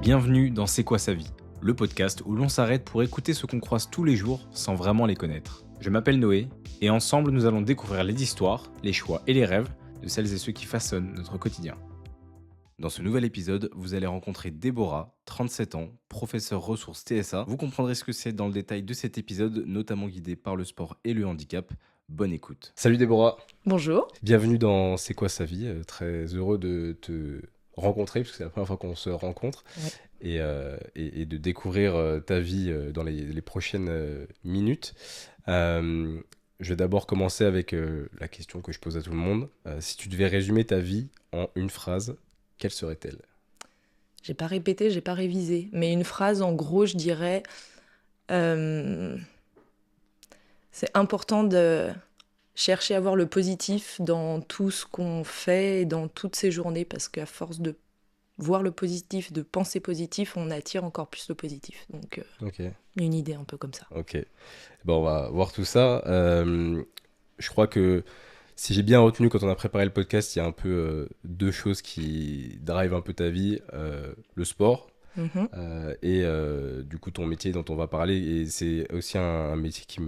Bienvenue dans C'est quoi sa vie, le podcast où l'on s'arrête pour écouter ceux qu'on croise tous les jours sans vraiment les connaître. Je m'appelle Noé et ensemble nous allons découvrir les histoires, les choix et les rêves de celles et ceux qui façonnent notre quotidien. Dans ce nouvel épisode, vous allez rencontrer Déborah, 37 ans, professeure ressources TSA. Vous comprendrez ce que c'est dans le détail de cet épisode, notamment guidé par le sport et le handicap. Bonne écoute. Salut Déborah. Bonjour. Bienvenue dans C'est quoi sa vie, très heureux de te rencontrer, parce que c'est la première fois qu'on se rencontre, et de découvrir ta vie dans les prochaines minutes. Je vais d'abord commencer avec la question que je pose à tout le monde. Si tu devais résumer ta vie en une phrase, quelle serait-elle ? J'ai pas répété, j'ai pas révisé. Mais une phrase, en gros, je dirais... c'est important de chercher à voir le positif dans tout ce qu'on fait et dans toutes ces journées, parce qu'à force de voir le positif, de penser positif, on attire encore plus le positif. Donc, une idée un peu comme ça. Ok. Bon, on va voir tout ça. Je crois que si j'ai bien retenu quand on a préparé le podcast, il y a un peu deux choses qui drivent un peu ta vie. Le sport et du coup ton métier dont on va parler. Et c'est aussi un métier qui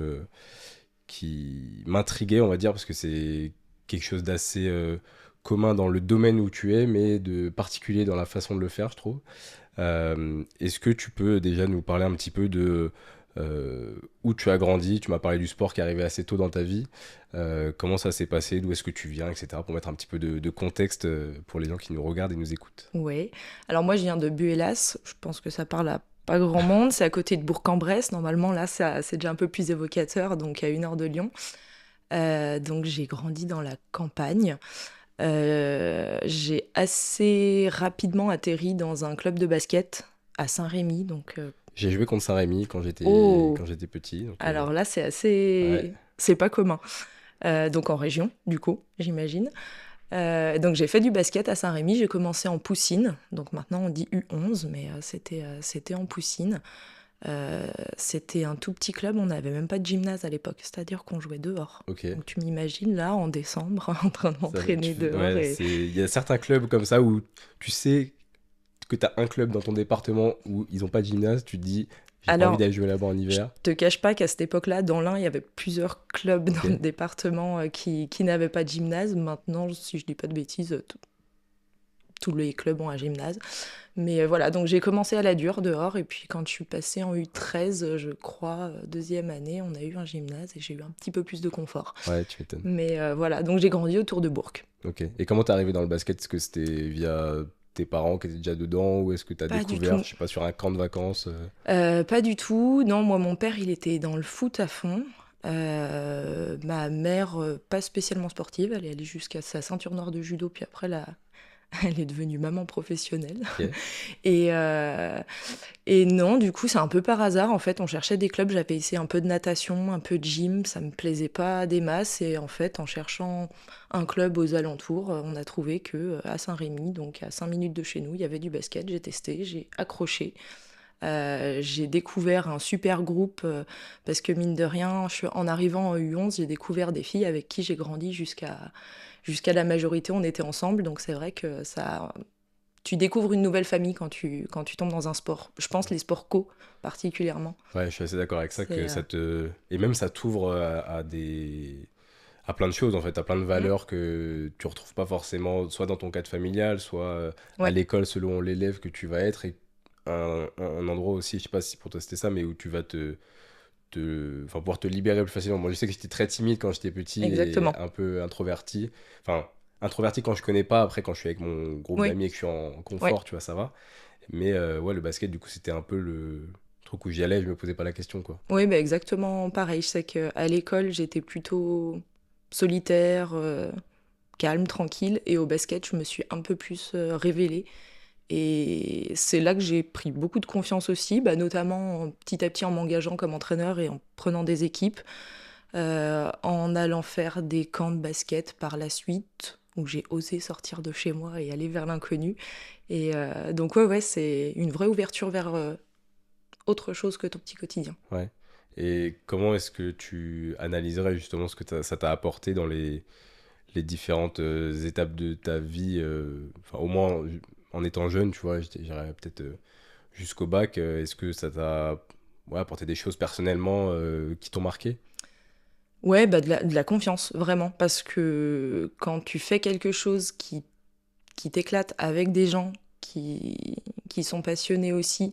m'intriguait, on va dire, parce que c'est quelque chose d'assez commun dans le domaine où tu es, mais de particulier dans la façon de le faire, je trouve. Est-ce que tu peux déjà nous parler un petit peu de où tu as grandi ? Tu m'as parlé du sport qui est arrivé assez tôt dans ta vie. Comment ça s'est passé ? D'où est-ce que tu viens, etc. Pour mettre un petit peu de contexte pour les gens qui nous regardent et nous écoutent. Oui. Alors moi, je viens de Buélas. Je pense que ça parle à pas grand monde. C'est à côté de Bourg-en-Bresse. Normalement, là, c'est déjà un peu plus évocateur, donc à 1 heure de Lyon. Donc j'ai grandi dans la campagne. J'ai assez rapidement atterri dans un club de basket à Saint-Rémy. J'ai joué contre Saint-Rémy quand j'étais petit. Donc, alors là, c'est assez... Ouais. C'est pas commun. Donc en région, du coup, j'imagine. Donc j'ai fait du basket à Saint-Rémy. J'ai commencé en poussine. Donc maintenant, on dit U11, mais c'était en poussine. C'était un tout petit club, on n'avait même pas de gymnase à l'époque, c'est-à-dire qu'on jouait dehors. Okay. Donc tu m'imagines là en décembre en train de m'entraîner dehors. Ouais, il y a certains clubs comme ça où tu sais que tu as un club dans ton département où ils n'ont pas de gymnase, tu te dis j'ai pas envie d'aller jouer là-bas en hiver. Je te cache pas qu'à cette époque-là, dans l'Ain, il y avait plusieurs clubs dans le département qui n'avaient pas de gymnase. Maintenant, si je dis pas de bêtises, tous les clubs ont un gymnase. Mais voilà, donc j'ai commencé à la dure dehors, et puis quand je suis passée en U13, je crois, 2e année, on a eu un gymnase et j'ai eu un petit peu plus de confort. Ouais, tu m'étonnes. Mais voilà, donc j'ai grandi autour de Bourg. Ok. Et comment t'es arrivée dans le basket ? Est-ce que c'était via tes parents qui étaient déjà dedans, ou est-ce que t'as découvert, je sais pas, sur un camp de vacances Pas du tout. Non, moi, mon père, il était dans le foot à fond. Ma mère, pas spécialement sportive, elle est allée jusqu'à sa ceinture noire de judo, puis après, elle est devenue maman professionnelle. Okay. Et non, du coup, c'est un peu par hasard. En fait, on cherchait des clubs. J'avais essayé un peu de natation, un peu de gym. Ça me plaisait pas des masses. Et en fait, en cherchant un club aux alentours, on a trouvé qu'à Saint-Rémy, donc à 5 minutes de chez nous, il y avait du basket. J'ai testé, j'ai accroché. J'ai découvert un super groupe parce que mine de rien, en arrivant en U11, j'ai découvert des filles avec qui j'ai grandi jusqu'à la majorité. On était ensemble, donc c'est vrai que tu découvres une nouvelle famille quand tu tombes dans un sport. Je pense les sports co particulièrement. Ouais, je suis assez d'accord avec ça, que ça te... Et même ça t'ouvre à plein de choses, en fait, à plein de valeurs que tu retrouves pas forcément, soit dans ton cadre familial, soit à l'école selon l'élève que tu vas être, et un endroit aussi, je sais pas si pour toi c'était ça, mais où tu vas pouvoir te libérer plus facilement. Moi, je sais que j'étais très timide quand j'étais petit. Exactement. Et un peu introverti. Enfin, introverti quand je connais pas, après quand je suis avec mon groupe d'amis et que je suis en confort, tu vois, ça va. Mais le basket, du coup, c'était un peu le truc où j'y allais, je me posais pas la question, quoi. Oui, exactement pareil. Je sais qu'à l'école, j'étais plutôt solitaire, calme, tranquille, et au basket, je me suis un peu plus révélée. Et c'est là que j'ai pris beaucoup de confiance aussi, notamment petit à petit en m'engageant comme entraîneur et en prenant des équipes, en allant faire des camps de basket par la suite, où j'ai osé sortir de chez moi et aller vers l'inconnu. Et donc ouais, c'est une vraie ouverture vers autre chose que ton petit quotidien. Ouais. Et comment est-ce que tu analyserais justement ce que ça t'a apporté dans les différentes étapes de ta vie, au moins en étant jeune, tu vois, je dirais peut-être jusqu'au bac, est-ce que ça t'a apporté des choses personnellement qui t'ont marqué? Ouais, bah de la confiance, vraiment. Parce que quand tu fais quelque chose qui t'éclate avec des gens qui sont passionnés aussi,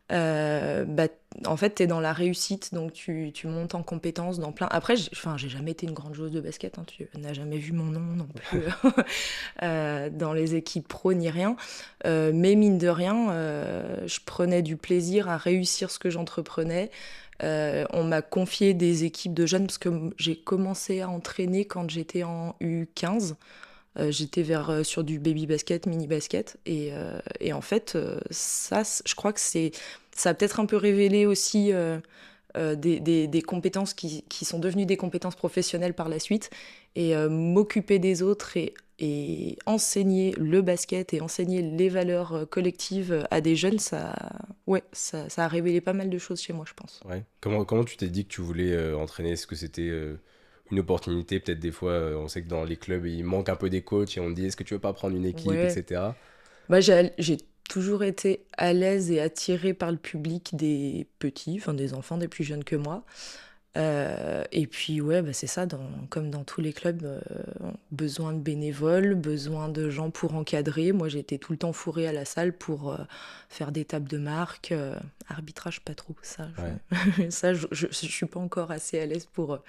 bah, en fait, t'es dans la réussite, donc tu montes en compétence dans plein. Après, j'ai jamais été une grande joueuse de basket, hein, tu n'as jamais vu mon nom non plus dans les équipes pro ni rien. Mais mine de rien, je prenais du plaisir à réussir ce que j'entreprenais. On m'a confié des équipes de jeunes parce que j'ai commencé à entraîner quand j'étais en U15. J'étais sur du baby basket, mini basket. Et en fait, je crois que ça a peut-être un peu révélé aussi des compétences qui sont devenues des compétences professionnelles par la suite. Et m'occuper des autres et enseigner le basket et enseigner les valeurs collectives à des jeunes, ça a révélé pas mal de choses chez moi, je pense. Ouais. Comment tu t'es dit que tu voulais entraîner? Est-ce que c'était une opportunité? Peut-être des fois, on sait que dans les clubs, il manque un peu des coachs et on te dit est-ce que tu veux pas prendre une équipe, Ouais. etc. Bah, j'ai toujours été à l'aise et attirée par le public des petits, enfin des enfants, des plus jeunes que moi. Et puis ouais, bah, c'est ça, comme dans tous les clubs, besoin de bénévoles, besoin de gens pour encadrer. Moi, j'étais tout le temps fourrée à la salle pour faire des tables de marque. Arbitrage, pas trop. Ouais. Je suis pas encore assez à l'aise pour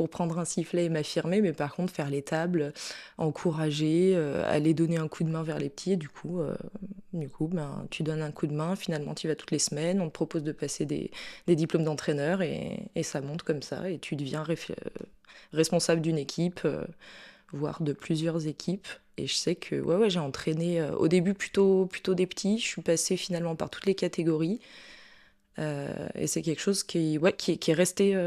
prendre un sifflet et m'affirmer, mais par contre, faire les tables, encourager, aller donner un coup de main vers les petits. Et du coup, ben, tu donnes un coup de main, finalement, tu y vas toutes les semaines, on te propose de passer des diplômes d'entraîneur et ça monte comme ça et tu deviens responsable d'une équipe, voire de plusieurs équipes. Et je sais que ouais, j'ai entraîné au début plutôt des petits. Je suis passée finalement par toutes les catégories. Et c'est quelque chose qui est resté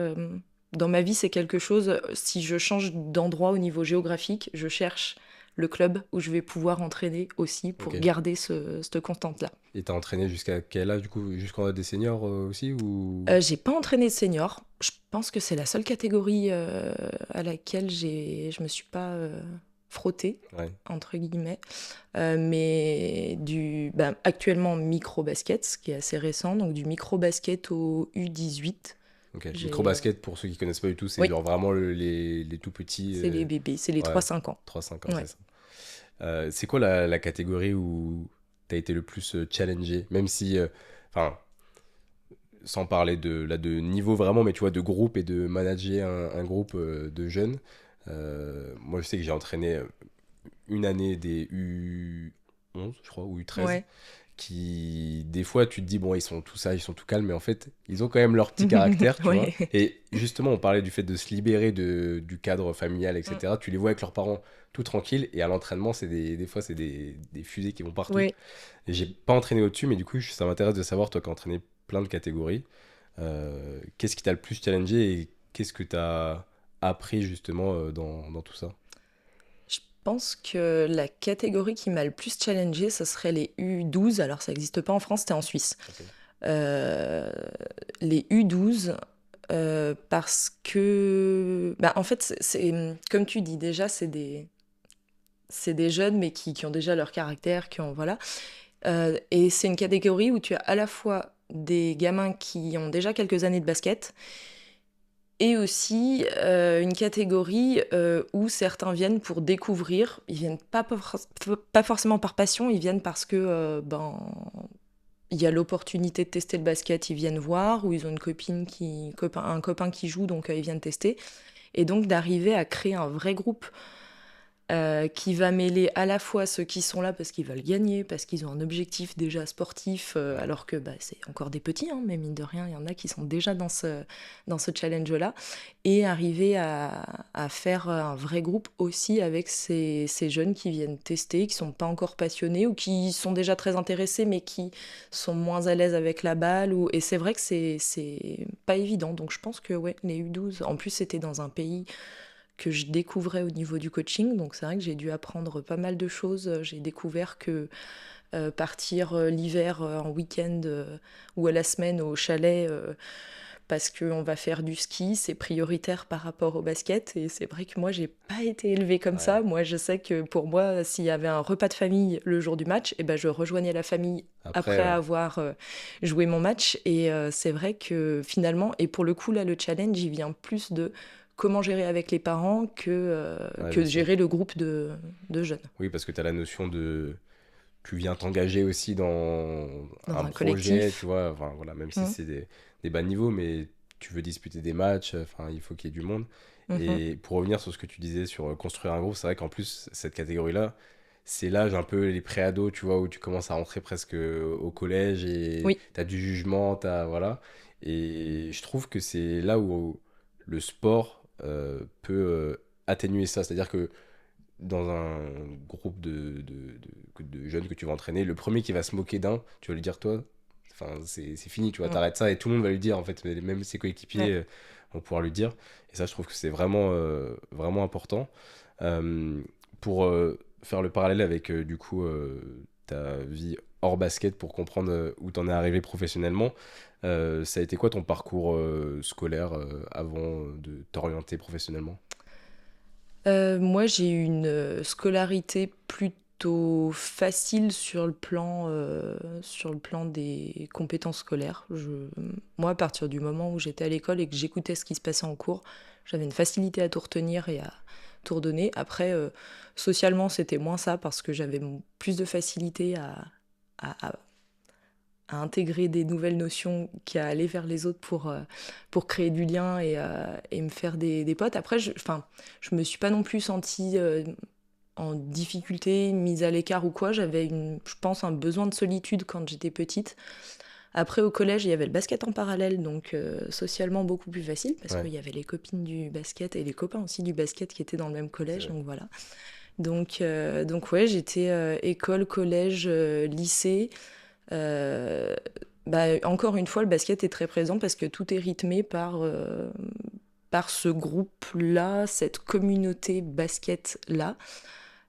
dans ma vie. C'est quelque chose, si je change d'endroit au niveau géographique, je cherche le club où je vais pouvoir entraîner aussi pour Ok. garder cette constante-là. Et t'as entraîné jusqu'à quel âge, du coup? Jusqu'en des seniors aussi ou... J'ai pas entraîné de senior. Je pense que c'est la seule catégorie à laquelle je me suis pas frottée, Ouais. entre guillemets. Mais actuellement micro-basket, ce qui est assez récent, donc du micro-basket au U18. Ok. J'ai, Micro-basket, pour ceux qui connaissent pas du tout, c'est oui, genre vraiment les tout petits. c'est les bébés, c'est les Ouais, 3-5 ans. 3-5 ans, Ouais. c'est ça. C'est quoi la catégorie où t'as été le plus challengé? Même si, enfin, sans parler de niveau vraiment, mais tu vois, de groupe et de manager un groupe de jeunes. Moi, je sais que j'ai entraîné une année des U11, je crois, ou U13, Ouais. qui, des fois, tu te dis, bon, ils sont tout ça, ils sont tout calmes, mais en fait, ils ont quand même leur petit caractère, tu vois. Ouais. Et justement, on parlait du fait de se libérer du cadre familial, Mm. etc. Tu les vois avec leurs parents tout tranquilles, et à l'entraînement, des fois, c'est des fusées qui vont partout. Ouais. Et j'ai pas entraîné au-dessus, mais du coup, ça m'intéresse de savoir, toi qui as entraîné plein de catégories, qu'est-ce qui t'a le plus challengé et qu'est-ce que t'as appris justement dans tout ça? Je pense que la catégorie qui m'a le plus challengée, ce serait les U12. Alors, ça n'existe pas en France, c'était en Suisse. Ok. Euh, les U12, parce que, bah, en fait, comme tu dis, déjà, c'est des jeunes, mais qui ont déjà leur caractère, voilà. Et c'est une catégorie où tu as à la fois des gamins qui ont déjà quelques années de basket, et aussi une catégorie où certains viennent pour découvrir. Ils viennent pas forcément par passion, ils viennent parce que il y a l'opportunité de tester le basket, ils viennent voir, ou ils ont un copain qui joue, donc ils viennent tester. Et donc d'arriver à créer un vrai groupe qui va mêler à la fois ceux qui sont là parce qu'ils veulent gagner, parce qu'ils ont un objectif déjà sportif, Ouais. alors que c'est encore des petits, hein, mais mine de rien, il y en a qui sont déjà dans ce challenge-là, et arriver à faire un vrai groupe aussi avec ces jeunes qui viennent tester, qui sont pas encore passionnés ou qui sont déjà très intéressés, mais qui sont moins à l'aise avec la balle. Et c'est vrai que c'est pas évident, donc je pense que ouais, les U12, en plus c'était dans un pays que je découvrais au niveau du coaching. Donc c'est vrai que j'ai dû apprendre pas mal de choses. J'ai découvert que partir l'hiver en week-end ou à la semaine au chalet, parce qu'on va faire du ski, c'est prioritaire par rapport au basket. Et c'est vrai que moi, j'ai pas été élevée comme ça. Ouais. Moi, je sais que pour moi, s'il y avait un repas de famille le jour du match, et ben, je rejoignais la famille après Après, avoir joué mon match. Et c'est vrai que finalement, et pour le coup, là, le challenge, il vient plus de comment gérer avec les parents ouais, que bien de sûr. gérer le groupe de jeunes Oui, parce que tu as la notion de... Tu viens t'engager aussi dans dans un un projet, tu collectif. vois, enfin, voilà, même si Mm. c'est des bas niveaux, mais tu veux disputer des matchs, enfin, il faut qu'il y ait du monde. Mhm. Et pour revenir sur ce que tu disais sur construire un groupe, c'est vrai qu'en plus, cette catégorie-là, c'est l'âge un peu les pré-ados, tu vois, où tu commences à rentrer presque au collège et Oui. tu as du jugement, voilà. Et je trouve que c'est là où le sport peut atténuer ça. C'est-à-dire que dans un groupe de jeunes que tu vas entraîner, le premier qui va se moquer d'un, tu vas lui dire, toi, enfin, c'est fini, tu vois, Mm. t'arrêtes ça et tout le monde va lui dire, en fait, même ses coéquipiers Ouais. vont pouvoir lui dire. Et ça, je trouve que c'est vraiment, vraiment important. Euh, pour faire le parallèle avec, du coup, ta vie hors basket pour comprendre où t'en es arrivé professionnellement, ça a été quoi ton parcours scolaire avant de t'orienter professionnellement? Moi, j'ai eu une scolarité plutôt facile sur le plan des compétences scolaires. Moi, à partir du moment où j'étais à l'école et que j'écoutais ce qui se passait en cours, j'avais une facilité à tout retenir et à tout redonner. Après, socialement, c'était moins ça parce que j'avais plus de facilité à à intégrer des nouvelles notions qu'à aller vers les autres pour créer du lien et me faire des potes. Après, je me suis pas non plus sentie en difficulté, mise à l'écart ou quoi. J'avais, je pense, un besoin de solitude quand j'étais petite. Après, au collège, il y avait le basket en parallèle, donc socialement beaucoup plus facile, parce Ouais, qu'il y avait les copines du basket et les copains aussi du basket qui étaient dans le même c'est collège, vrai. donc voilà. Donc ouais, j'étais école, collège, lycée. Euh, Encore une fois, le basket est très présent parce que tout est rythmé par ce groupe-là, cette communauté basket-là.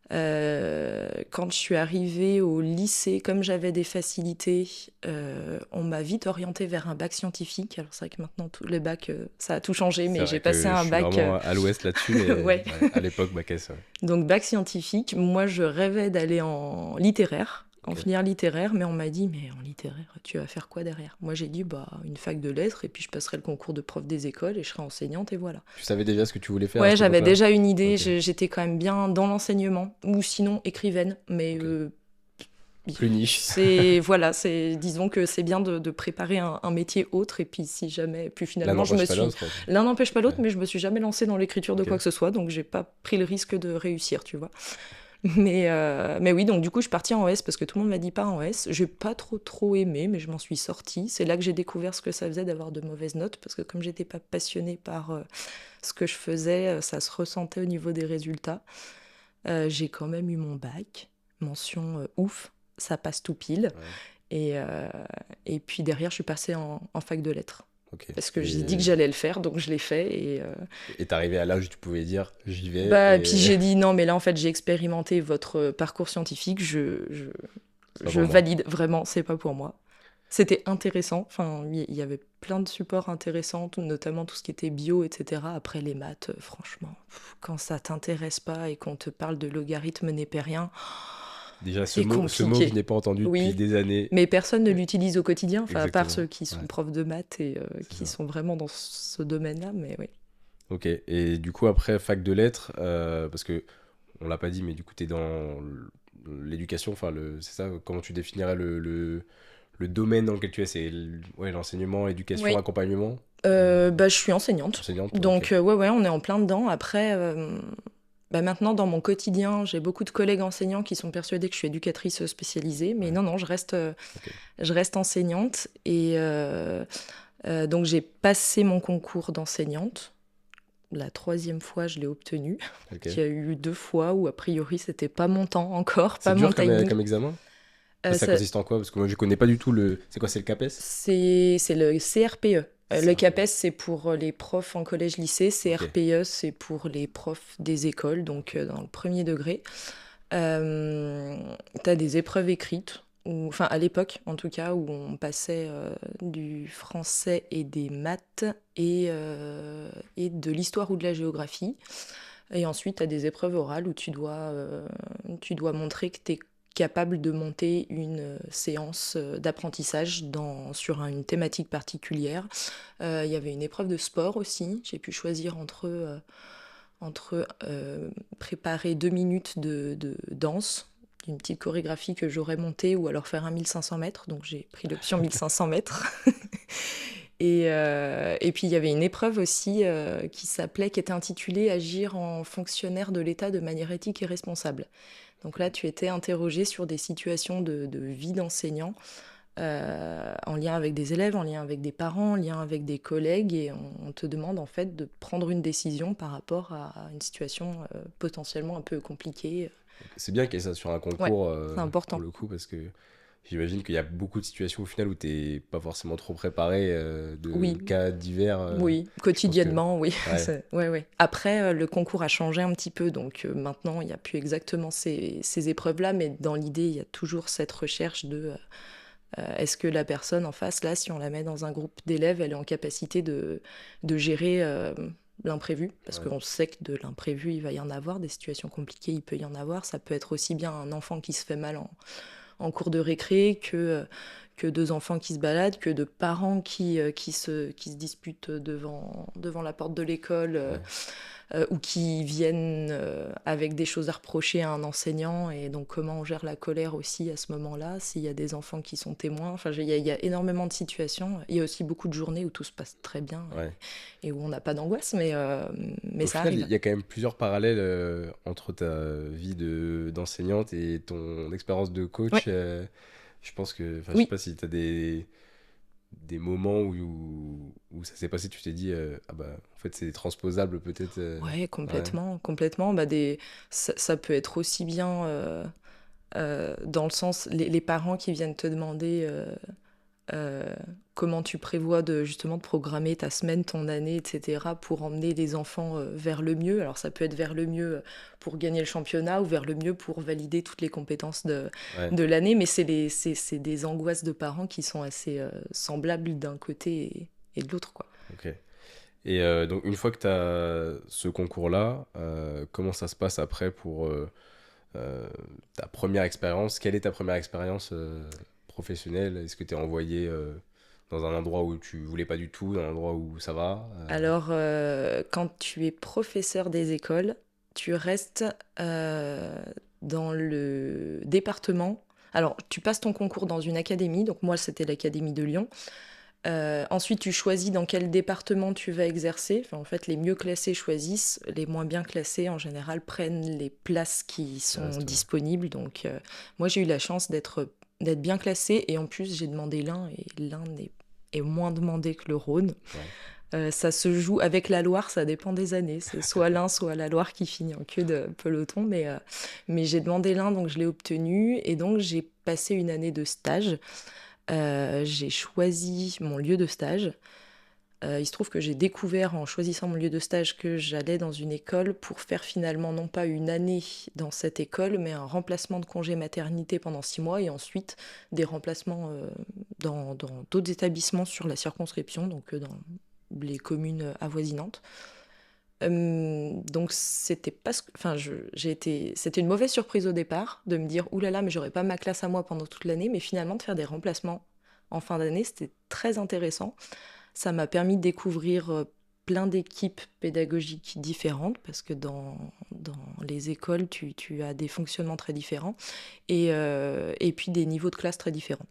Quand je suis arrivée au lycée, comme j'avais des facilités, on m'a vite orientée vers un bac scientifique. Alors c'est vrai que maintenant, le bac, ça a tout changé, C'est mais vrai j'ai passé que je un suis bac... vraiment à l'ouest là-dessus, mais Ouais. ouais, à l'époque, bac S, ouais. Donc bac scientifique, moi je rêvais d'aller en littéraire, en Ok. filière littéraire, mais on m'a dit, mais en littéraire, tu vas faire quoi derrière? Moi j'ai dit, bah une fac de lettres, et puis je passerai le concours de prof des écoles, et je serai enseignante, et voilà. Tu savais déjà ce que tu voulais faire à Ouais, cette j'avais époque-là? déjà une idée, Ok, j'étais quand même bien dans l'enseignement, ou sinon écrivaine, mais ok. Plus niche. voilà, disons que c'est bien de préparer un métier autre, et puis si jamais, puis L'un finalement n'empêche pas l'autre. l'un n'empêche pas l'autre, Ouais, mais je me suis jamais lancée dans l'écriture de ok. quoi que ce soit, donc j'ai pas pris le risque de réussir, tu vois. Mais oui, donc du coup, je suis partie en S parce que tout le monde m'a dit pas en S. J'ai pas trop aimé, mais je m'en suis sortie. C'est là que j'ai découvert ce que ça faisait d'avoir de mauvaises notes parce que comme j'étais pas passionnée par ce que je faisais, ça se ressentait au niveau des résultats. J'ai quand même eu mon bac, mention ouf, ça passe tout pile. Ouais, Et, euh, et puis derrière, je suis passée en fac de lettres ok. parce que j'ai dit que j'allais le faire, donc je l'ai fait. Et t'arrivais à l'âge où tu pouvais dire, j'y vais, Puis et j'ai dit non, mais là en fait j'ai expérimenté votre parcours scientifique, c'est pas je pour moi. valide vraiment, c'est pas pour moi. C'était intéressant, enfin il y avait plein de supports intéressants, notamment tout ce qui était bio, etc. Après les maths, franchement, quand ça t'intéresse pas et qu'on te parle de logarithme népérien, Déjà, c'est ce mot que je compliqué. n'ai pas entendu depuis Oui, des années. mais personne ne l'utilise au quotidien, enfin à part Exactement. ceux qui sont Ouais, profs de maths et c'est qui ça. sont vraiment dans ce domaine-là, mais oui. Ok. Et du coup, après, fac de lettres, parce que on l'a pas dit, mais du coup, t'es dans l'éducation, enfin, c'est ça, comment tu définirais le domaine dans lequel tu es? C'est ouais, l'enseignement, éducation, Oui. accompagnement? Euh, Je suis enseignante. Enseignante, Donc, ok. ouais, on est en plein dedans. Après, maintenant, dans mon quotidien, j'ai beaucoup de collègues enseignants qui sont persuadés que je suis éducatrice spécialisée. Mais Ouais, non, ok. je reste enseignante. Donc, j'ai passé mon concours d'enseignante. La troisième fois, je l'ai obtenu. Ok. Il y a eu 2 fois où, a priori, c'était pas mon temps encore, C'est pas mon dur timing. comme examen? Ça Ça, consiste en quoi? Parce que moi, je connais pas du tout le. C'est quoi, c'est le CAPES? c'est le CRPE. Le CRPE. CAPES, c'est pour les profs en collège-lycée. Ok. CRPE, c'est pour les profs des écoles, donc dans le premier degré. Tu as des épreuves écrites. enfin à l'époque en tout cas, où on passait du français et des maths et de l'histoire ou de la géographie. Et ensuite, tu as des épreuves orales où tu dois montrer que tu es capable de monter une séance d'apprentissage sur une thématique particulière. Il y avait une épreuve de sport aussi. J'ai pu choisir entre préparer 2 minutes de danse, une petite chorégraphie que j'aurais montée, ou alors faire un 1500 mètres. Donc j'ai pris l'option 1500 mètres. Et puis il y avait une épreuve aussi qui était intitulée Agir en fonctionnaire de l'État de manière éthique et responsable. Donc là, tu étais interrogé sur des situations de vie d'enseignant, en lien avec des élèves, en lien avec des parents, en lien avec des collègues, et on te demande en fait de prendre une décision par rapport à une situation potentiellement un peu compliquée. C'est bien qu'il y ait ça sur un Ouais, concours, c'est important. pour le coup, parce que j'imagine qu'il y a beaucoup de situations au final où t'es pas forcément trop préparé, de Oui, cas divers. oui, Je pense que... quotidiennement, oui. Ouais, Ouais, ouais. Après, le concours a changé un petit peu, donc maintenant, il n'y a plus exactement ces épreuves-là, mais dans l'idée, il y a toujours cette recherche de est-ce que la personne en face, là, si on la met dans un groupe d'élèves, elle est en capacité de gérer l'imprévu, parce ouais. qu'on sait que de l'imprévu, il va y en avoir, des situations compliquées, il peut y en avoir. Ça peut être aussi bien un enfant qui se fait mal en cours de récré que 2 enfants qui se baladent, que de parents qui se disputent devant la porte de l'école, Ouais. ou qui viennent avec des choses à reprocher à un enseignant. Et donc comment on gère la colère aussi à ce moment-là, s'il y a des enfants qui sont témoins. Enfin, il y a énormément de situations. Il y a aussi beaucoup de journées où tout se passe très bien Ouais. et où on n'a pas d'angoisse, mais Au ça final, arrive. il y a quand même plusieurs parallèles, entre ta vie d'enseignante et ton expérience de coach. Ouais, Je pense que, enfin, je sais oui. pas si tu as des moments où ça s'est passé, tu t'es dit, ah bah, en fait, c'est transposable peut-être. Ouais, Ouais, complètement, complètement. Ça peut être aussi bien dans le sens, les parents qui viennent te demander euh, comment tu prévois justement de programmer ta semaine, ton année, etc., pour emmener les enfants vers le mieux. Alors ça peut être vers le mieux pour gagner le championnat, ou vers le mieux pour valider toutes les compétences ouais, de l'année, mais c'est des angoisses de parents qui sont assez semblables d'un côté et de l'autre, quoi. ok. Et donc, une fois que tu as ce concours-là, comment ça se passe après pour euh, ta première expérience? Quelle est ta première expérience professionnelle? Est-ce que tu es envoyé dans un endroit où tu voulais pas du tout, dans un endroit où ça va? Alors, quand tu es professeur des écoles, tu restes dans le département. Alors, tu passes ton concours dans une académie, donc moi, c'était l'Académie de Lyon. Ensuite, tu choisis dans quel département tu vas exercer. Enfin, en fait, les mieux classés choisissent, les moins bien classés, en général, prennent les places qui Qui sont reste, ouais. disponibles. Donc, moi, j'ai eu la chance d'être bien classée, et en plus, j'ai demandé l'un, et l'un est moins demandé que le Rhône. Ouais. Ça se joue avec la Loire, ça dépend des années. C'est soit l'Ain, soit la Loire qui finit en queue de peloton. Mais j'ai demandé l'Ain, donc je l'ai obtenu. Et donc j'ai passé une année de stage. J'ai choisi mon lieu de stage. Il se trouve que j'ai découvert en choisissant mon lieu de stage que j'allais dans une école pour faire finalement non pas une année dans cette école, mais un remplacement de congé maternité pendant 6 mois, et ensuite des remplacements dans d'autres établissements sur la circonscription, donc dans les communes avoisinantes. Donc c'était pas enfin c'était une mauvaise surprise au départ de me dire oulala, mais j'aurais pas ma classe à moi pendant toute l'année, mais finalement de faire des remplacements en fin d'année, c'était très intéressant. Ça m'a permis de découvrir plein d'équipes pédagogiques différentes, parce que dans les écoles, tu as des fonctionnements très différents, et puis des niveaux de classe très différents.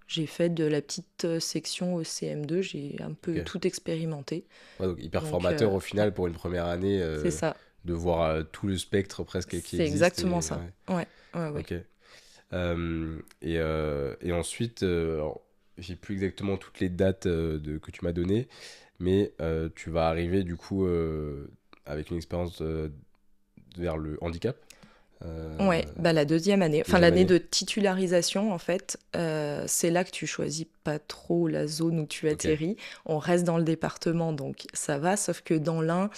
J'ai fait de la petite section au CM2, j'ai un peu Ok. tout expérimenté. Ouais, donc hyper Donc, formateur au ouais, final pour une première année, c'est ça. de voir tout le spectre presque qui C'est existe. exactement Et, ça. ouais, Ouais, ouais, ouais. ok. Et ensuite, alors, j'ai plus exactement toutes les dates que tu m'as données, mais tu vas arriver du coup avec une expérience vers le handicap. Ouais, bah la deuxième année, enfin Deuxième l'année année. de titularisation en fait, c'est là que tu choisis pas trop la zone où tu Ok. atterris. On reste dans le département, donc ça va, sauf que dans l'Ain,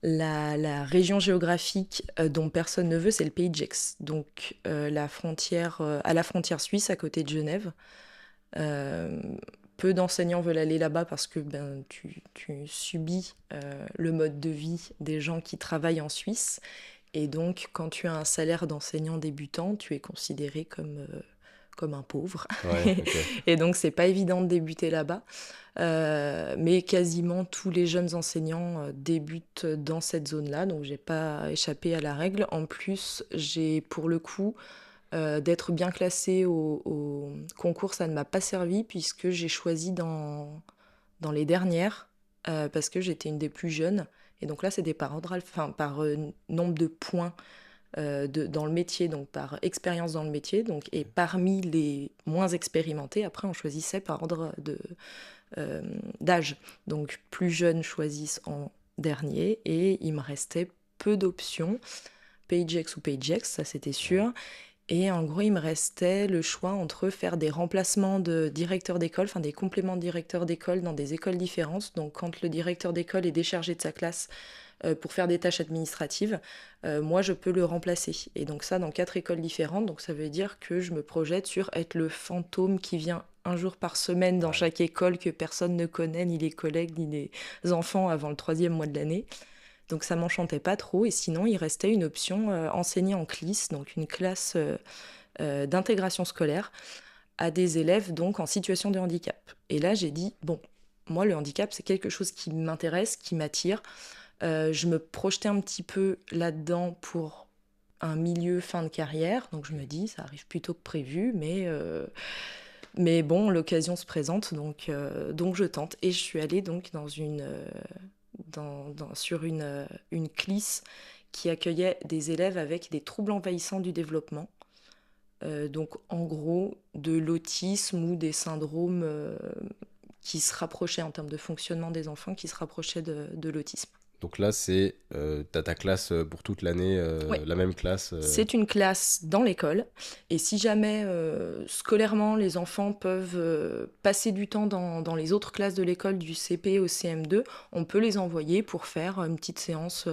La région géographique dont personne ne veut, c'est le Pays de Gex. Donc à la frontière suisse, à côté de Genève. Euh, Peu d'enseignants veulent aller là-bas parce que tu subis le mode de vie des gens qui travaillent en Suisse. Et donc, quand tu as un salaire d'enseignant débutant, tu es considéré comme un pauvre. Ouais, ok. Et donc, c'est pas évident de débuter là-bas. Mais quasiment tous les jeunes enseignants débutent dans cette zone-là, donc j'ai pas échappé à la règle. En plus, j'ai pour le coup d'être bien classée au concours, ça ne m'a pas servi puisque j'ai choisi dans les dernières parce que j'étais une des plus jeunes. Et donc là, c'était par ordre, enfin, par nombre de points dans le métier, donc par expérience dans le métier. Donc, et parmi les moins expérimentés, après, on choisissait par ordre d'âge. Donc plus jeunes choisissent en dernier et il me restait peu d'options. Pagex ou Pagex, ça c'était sûr. Et en gros, il me restait le choix entre faire des remplacements de directeur d'école, enfin des compléments de directeur d'école dans des écoles différentes. Donc quand le directeur d'école est déchargé de sa classe pour faire des tâches administratives, moi je peux le remplacer. Et donc ça dans 4 écoles différentes. Donc ça veut dire que je me projette sur être le fantôme qui vient un jour par semaine dans chaque école que personne ne connaît, ni les collègues, ni les enfants avant le 3e mois de l'année. Donc ça m'enchantait pas trop. Et sinon, il restait une option enseigner en CLIS, donc une classe d'intégration scolaire, à des élèves donc en situation de handicap. Et là, j'ai dit, bon, moi, le handicap, c'est quelque chose qui m'intéresse, qui m'attire. Je me projetais un petit peu là-dedans pour un milieu fin de carrière. Donc je me dis, ça arrive plus tôt que prévu, mais bon, l'occasion se présente, donc je tente. Et je suis allée donc sur une CLIS qui accueillait des élèves avec des troubles envahissants du développement. Donc en gros, de l'autisme ou des syndromes qui se rapprochaient en termes de fonctionnement des enfants, qui se rapprochaient de l'autisme. Donc là, t'as ta classe pour toute l'année, Oui. la même classe. C'est une classe dans l'école. Et si jamais, scolairement, les enfants peuvent passer du temps dans les autres classes de l'école du CP au CM2, on peut les envoyer pour faire une petite séance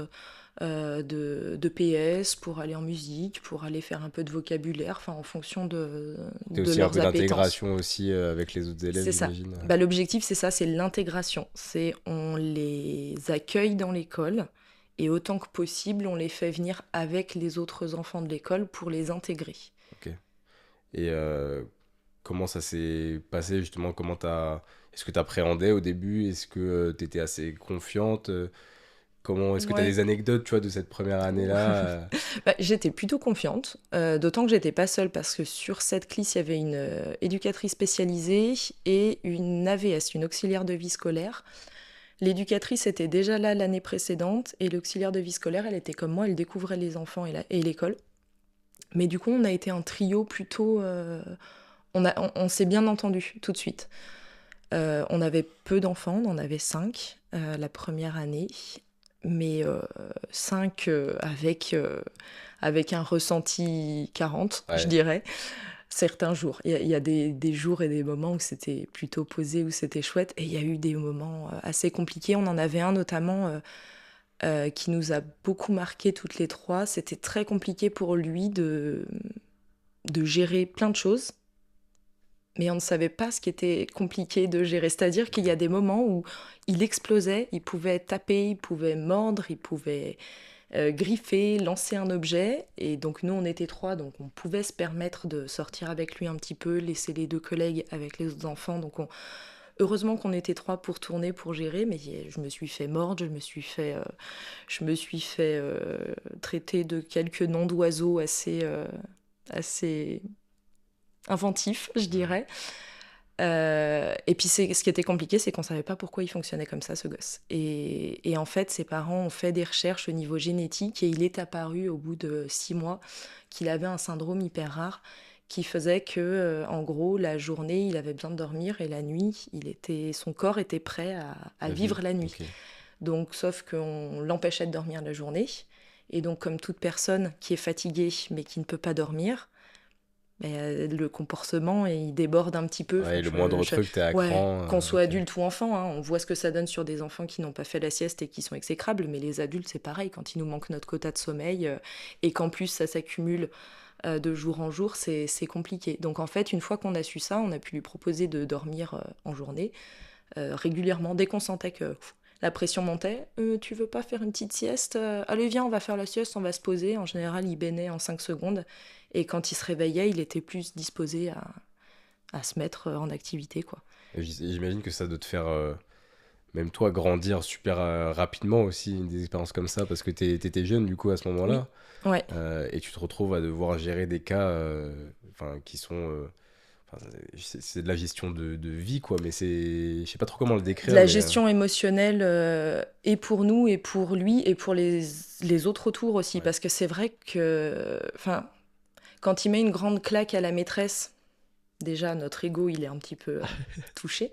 de PS, pour aller en musique, pour aller faire un peu de vocabulaire, enfin, en fonction de Aussi un leurs peu appétences. d'intégration aussi avec les autres élèves, C'est ça. j'imagine. Bah, l'objectif, c'est ça, c'est l'intégration. C'est on les accueille dans l'école et autant que possible, on les fait venir avec les autres enfants de l'école pour les intégrer. Ok. Et comment ça s'est passé justement? Est-ce que t'appréhendais au début? Est-ce que t'étais assez confiante? Est-ce que t'as Ouais. des anecdotes, tu vois, de cette première année-là? Bah, j'étais plutôt confiante, d'autant que j'étais pas seule parce que sur cette CLIS, il y avait une éducatrice spécialisée et une AVS, une auxiliaire de vie scolaire. L'éducatrice était déjà là l'année précédente et l'auxiliaire de vie scolaire, elle était comme moi, elle découvrait les enfants et l'école. Mais du coup, on a été un trio plutôt... on s'est bien entendu tout de suite. On avait peu d'enfants, on en avait 5 la première année, mais 5 avec un ressenti 40, je Ouais. dirais. Certains jours. Il y a des jours et des moments où c'était plutôt posé, où c'était chouette, et il y a eu des moments assez compliqués. On en avait un notamment qui nous a beaucoup marqué toutes les trois. C'était très compliqué pour lui de gérer plein de choses, mais on ne savait pas ce qui était compliqué de gérer. C'est-à-dire qu'il y a des moments où il explosait, il pouvait taper, il pouvait mordre, il pouvait griffer, lancer un objet. Et donc nous, on était 3, donc on pouvait se permettre de sortir avec lui un petit peu, laisser les 2 collègues avec les autres enfants. Donc heureusement qu'on était 3 pour tourner, pour gérer, mais je me suis fait mordre, je me suis fait traiter de quelques noms d'oiseaux assez inventifs, je dirais. Et puis ce qui était compliqué, c'est qu'on savait pas pourquoi il fonctionnait comme ça, ce gosse. Et en fait, ses parents ont fait des recherches au niveau génétique et il est apparu au bout de 6 mois qu'il avait un syndrome hyper rare qui faisait que, en gros, la journée, il avait besoin de dormir et la nuit, son corps était prêt à vivre la nuit. Ok. Donc, sauf qu'on l'empêchait de dormir la journée. Et donc, comme toute personne qui est fatiguée mais qui ne peut pas dormir, le comportement, il déborde un petit peu. Ouais, Enfin, le moindre truc, t'es à ouais, cran. qu'on soit Ok. adulte ou enfant, hein, on voit ce que ça donne sur des enfants qui n'ont pas fait la sieste et qui sont exécrables, mais les adultes, c'est pareil, quand il nous manque notre quota de sommeil et qu'en plus ça s'accumule de jour en jour, c'est compliqué. Donc en fait, une fois qu'on a su ça, on a pu lui proposer de dormir en journée régulièrement, dès qu'on sentait que la pression montait. Tu veux pas faire une petite sieste? Allez, viens, on va faire la sieste, on va se poser. En général, il baignait en 5 secondes. Et quand il se réveillait, il était plus disposé à se mettre en activité, quoi. Et j'imagine que ça doit te faire, même toi, grandir super rapidement aussi, des expériences comme ça, parce que t'étais jeune du coup à ce Oui, moment-là, ouais. et tu te retrouves à devoir gérer des cas qui sont. Enfin, c'est de la gestion de vie, quoi, mais c'est. Je sais pas trop comment le De décrire, la mais. gestion émotionnelle, et pour nous, et pour lui, et pour les autres autour aussi. Ouais. Parce que c'est vrai que, enfin, quand il met une grande claque à la maîtresse, déjà, notre ego, il est un petit peu touché.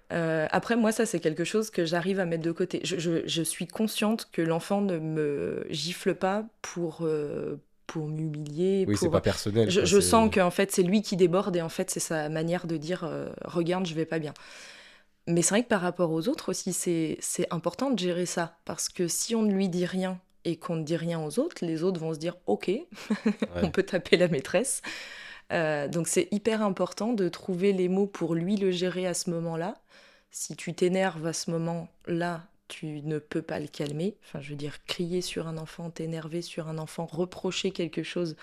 Après, moi, ça, c'est quelque chose que j'arrive à mettre de côté. Je suis consciente que l'enfant ne me gifle pas pour m'humilier. Oui, c'est pas personnel, quoi. Je sens qu'en fait, c'est lui qui déborde et en fait, c'est sa manière de dire regarde, je vais pas bien. Mais c'est vrai que par rapport aux autres aussi, c'est important de gérer ça. Parce que si on ne lui dit rien et qu'on ne dit rien aux autres, les autres vont se dire ok, on Ouais. peut taper la maîtresse. Donc c'est hyper important de trouver les mots pour lui le gérer à ce moment-là. Si tu t'énerves à ce moment-là, tu ne peux pas le calmer. Enfin, je veux dire, crier sur un enfant, t'énerver sur un enfant, reprocher quelque chose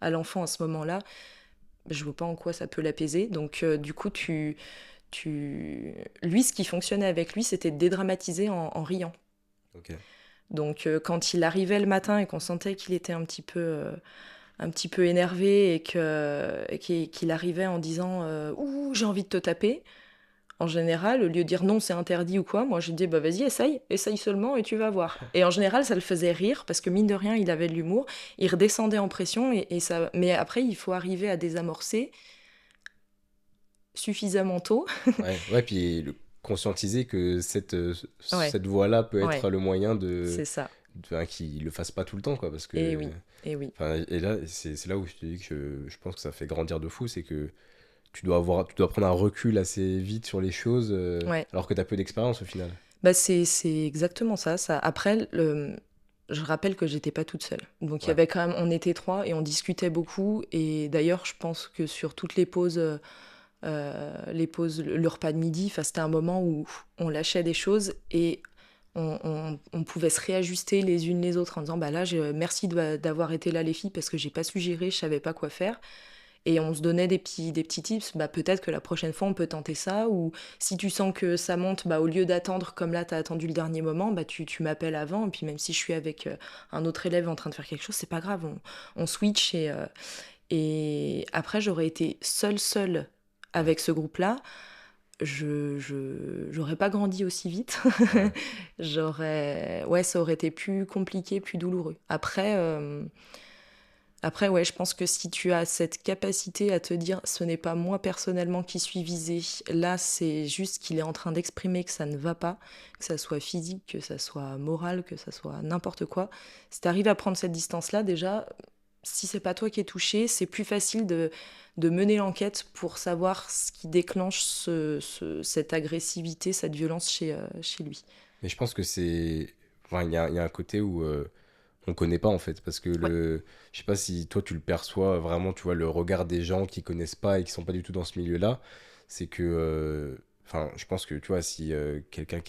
à l'enfant à ce moment-là, je vois pas en quoi ça peut l'apaiser. Donc du coup, lui, ce qui fonctionnait avec lui, c'était de dédramatiser en riant. Ok. Donc quand il arrivait le matin et qu'on sentait qu'il était un petit peu énervé qu'il arrivait en disant ouh, j'ai envie de te taper. En général, au lieu de dire non, c'est interdit ou quoi, moi je dis bah vas-y, essaye seulement et tu vas voir. Et en général, ça le faisait rire parce que mine de rien, il avait de l'humour, il redescendait en pression et ça. Mais après, il faut arriver à désamorcer suffisamment tôt. Ouais, ouais, puis conscientiser que Ouais, cette voie-là peut ouais, être le moyen c'est ça. qu'il le fasse pas tout le temps, quoi, parce Et que. oui, et oui. Enfin, et là, c'est là où je te dis que je pense que ça fait grandir de fou, c'est que tu dois prendre un recul assez vite sur les choses, Ouais. alors que tu as peu d'expérience au final. Bah c'est exactement ça. Après, je rappelle que j'étais pas toute seule. Donc il y Ouais. avait quand même, on était trois et on discutait beaucoup. Et d'ailleurs, je pense que sur toutes les pauses, le repas de midi, enfin, c'était un moment où on lâchait des choses et on pouvait se réajuster les unes les autres en disant bah là, merci d'avoir été là les filles parce que j'ai pas su gérer, je savais pas quoi faire. Et on se donnait des petits tips, bah peut-être que la prochaine fois on peut tenter ça, ou si tu sens que ça monte, bah au lieu d'attendre comme là t'as attendu le dernier moment, bah tu m'appelles avant, et puis même si je suis avec un autre élève en train de faire quelque chose, c'est pas grave, on switch, et après j'aurais été seule Ouais. avec ce groupe-là, j'aurais pas grandi aussi vite, Ouais. ouais, ça aurait été plus compliqué, plus douloureux. Après, ouais, je pense que si tu as cette capacité à te dire ce n'est pas moi personnellement qui suis visée, là c'est juste qu'il est en train d'exprimer que ça ne va pas, que ça soit physique, que ça soit moral, que ça soit n'importe quoi. Si tu arrives à prendre cette distance-là, déjà, si c'est pas toi qui es touché, c'est plus facile de mener l'enquête pour savoir ce qui déclenche cette agressivité, cette violence chez lui. Mais je pense que c'est. Enfin, il y a un côté où on connaît pas en fait, parce que Ouais. je sais pas si toi tu le perçois vraiment, tu vois, le regard des gens qui connaissent pas et qui sont pas du tout dans ce milieu-là, c'est que. Enfin, je pense que tu vois, si quelqu'un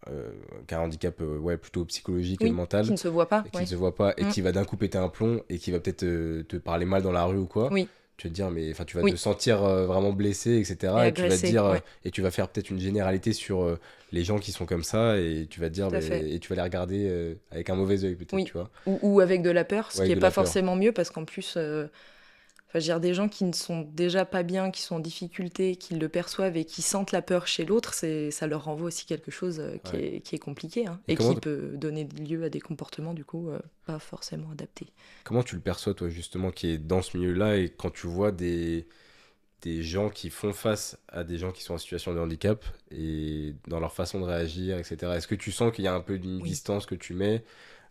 euh, qui a un handicap ouais, plutôt psychologique et Oui, qui mental, ne se voit pas, et qui oui. ne se voit pas et Mm. qui va d'un coup péter un plomb et qui va peut-être te parler mal dans la rue ou quoi, Oui, tu vas te dire, mais enfin, tu vas te oui. sentir vraiment blessé, Et etc. Et tu vas te agressé, dire, ouais, et tu vas faire peut-être une généralité sur les gens qui sont comme ça, et tu vas te dire, tout à fait. et tu vas les regarder avec un mauvais œil, peut-être, Oui, tu vois, ou avec de la peur, ce ou qui avec est de pas la peur. forcément mieux parce qu'en plus, enfin, je veux dire, des gens qui ne sont déjà pas bien, qui sont en difficulté, qui le perçoivent et qui sentent la peur chez l'autre, ça leur renvoie aussi quelque chose Ouais. qui est compliqué, hein, Et et qui peut donner lieu à des comportements du coup pas forcément adaptés. comment tu le perçois, toi, justement, qui est dans ce milieu-là, et quand tu vois des gens qui font face à des gens qui sont en situation de handicap et dans leur façon de réagir, etc. Est-ce que tu sens qu'il y a un peu d'une Oui. distance que tu mets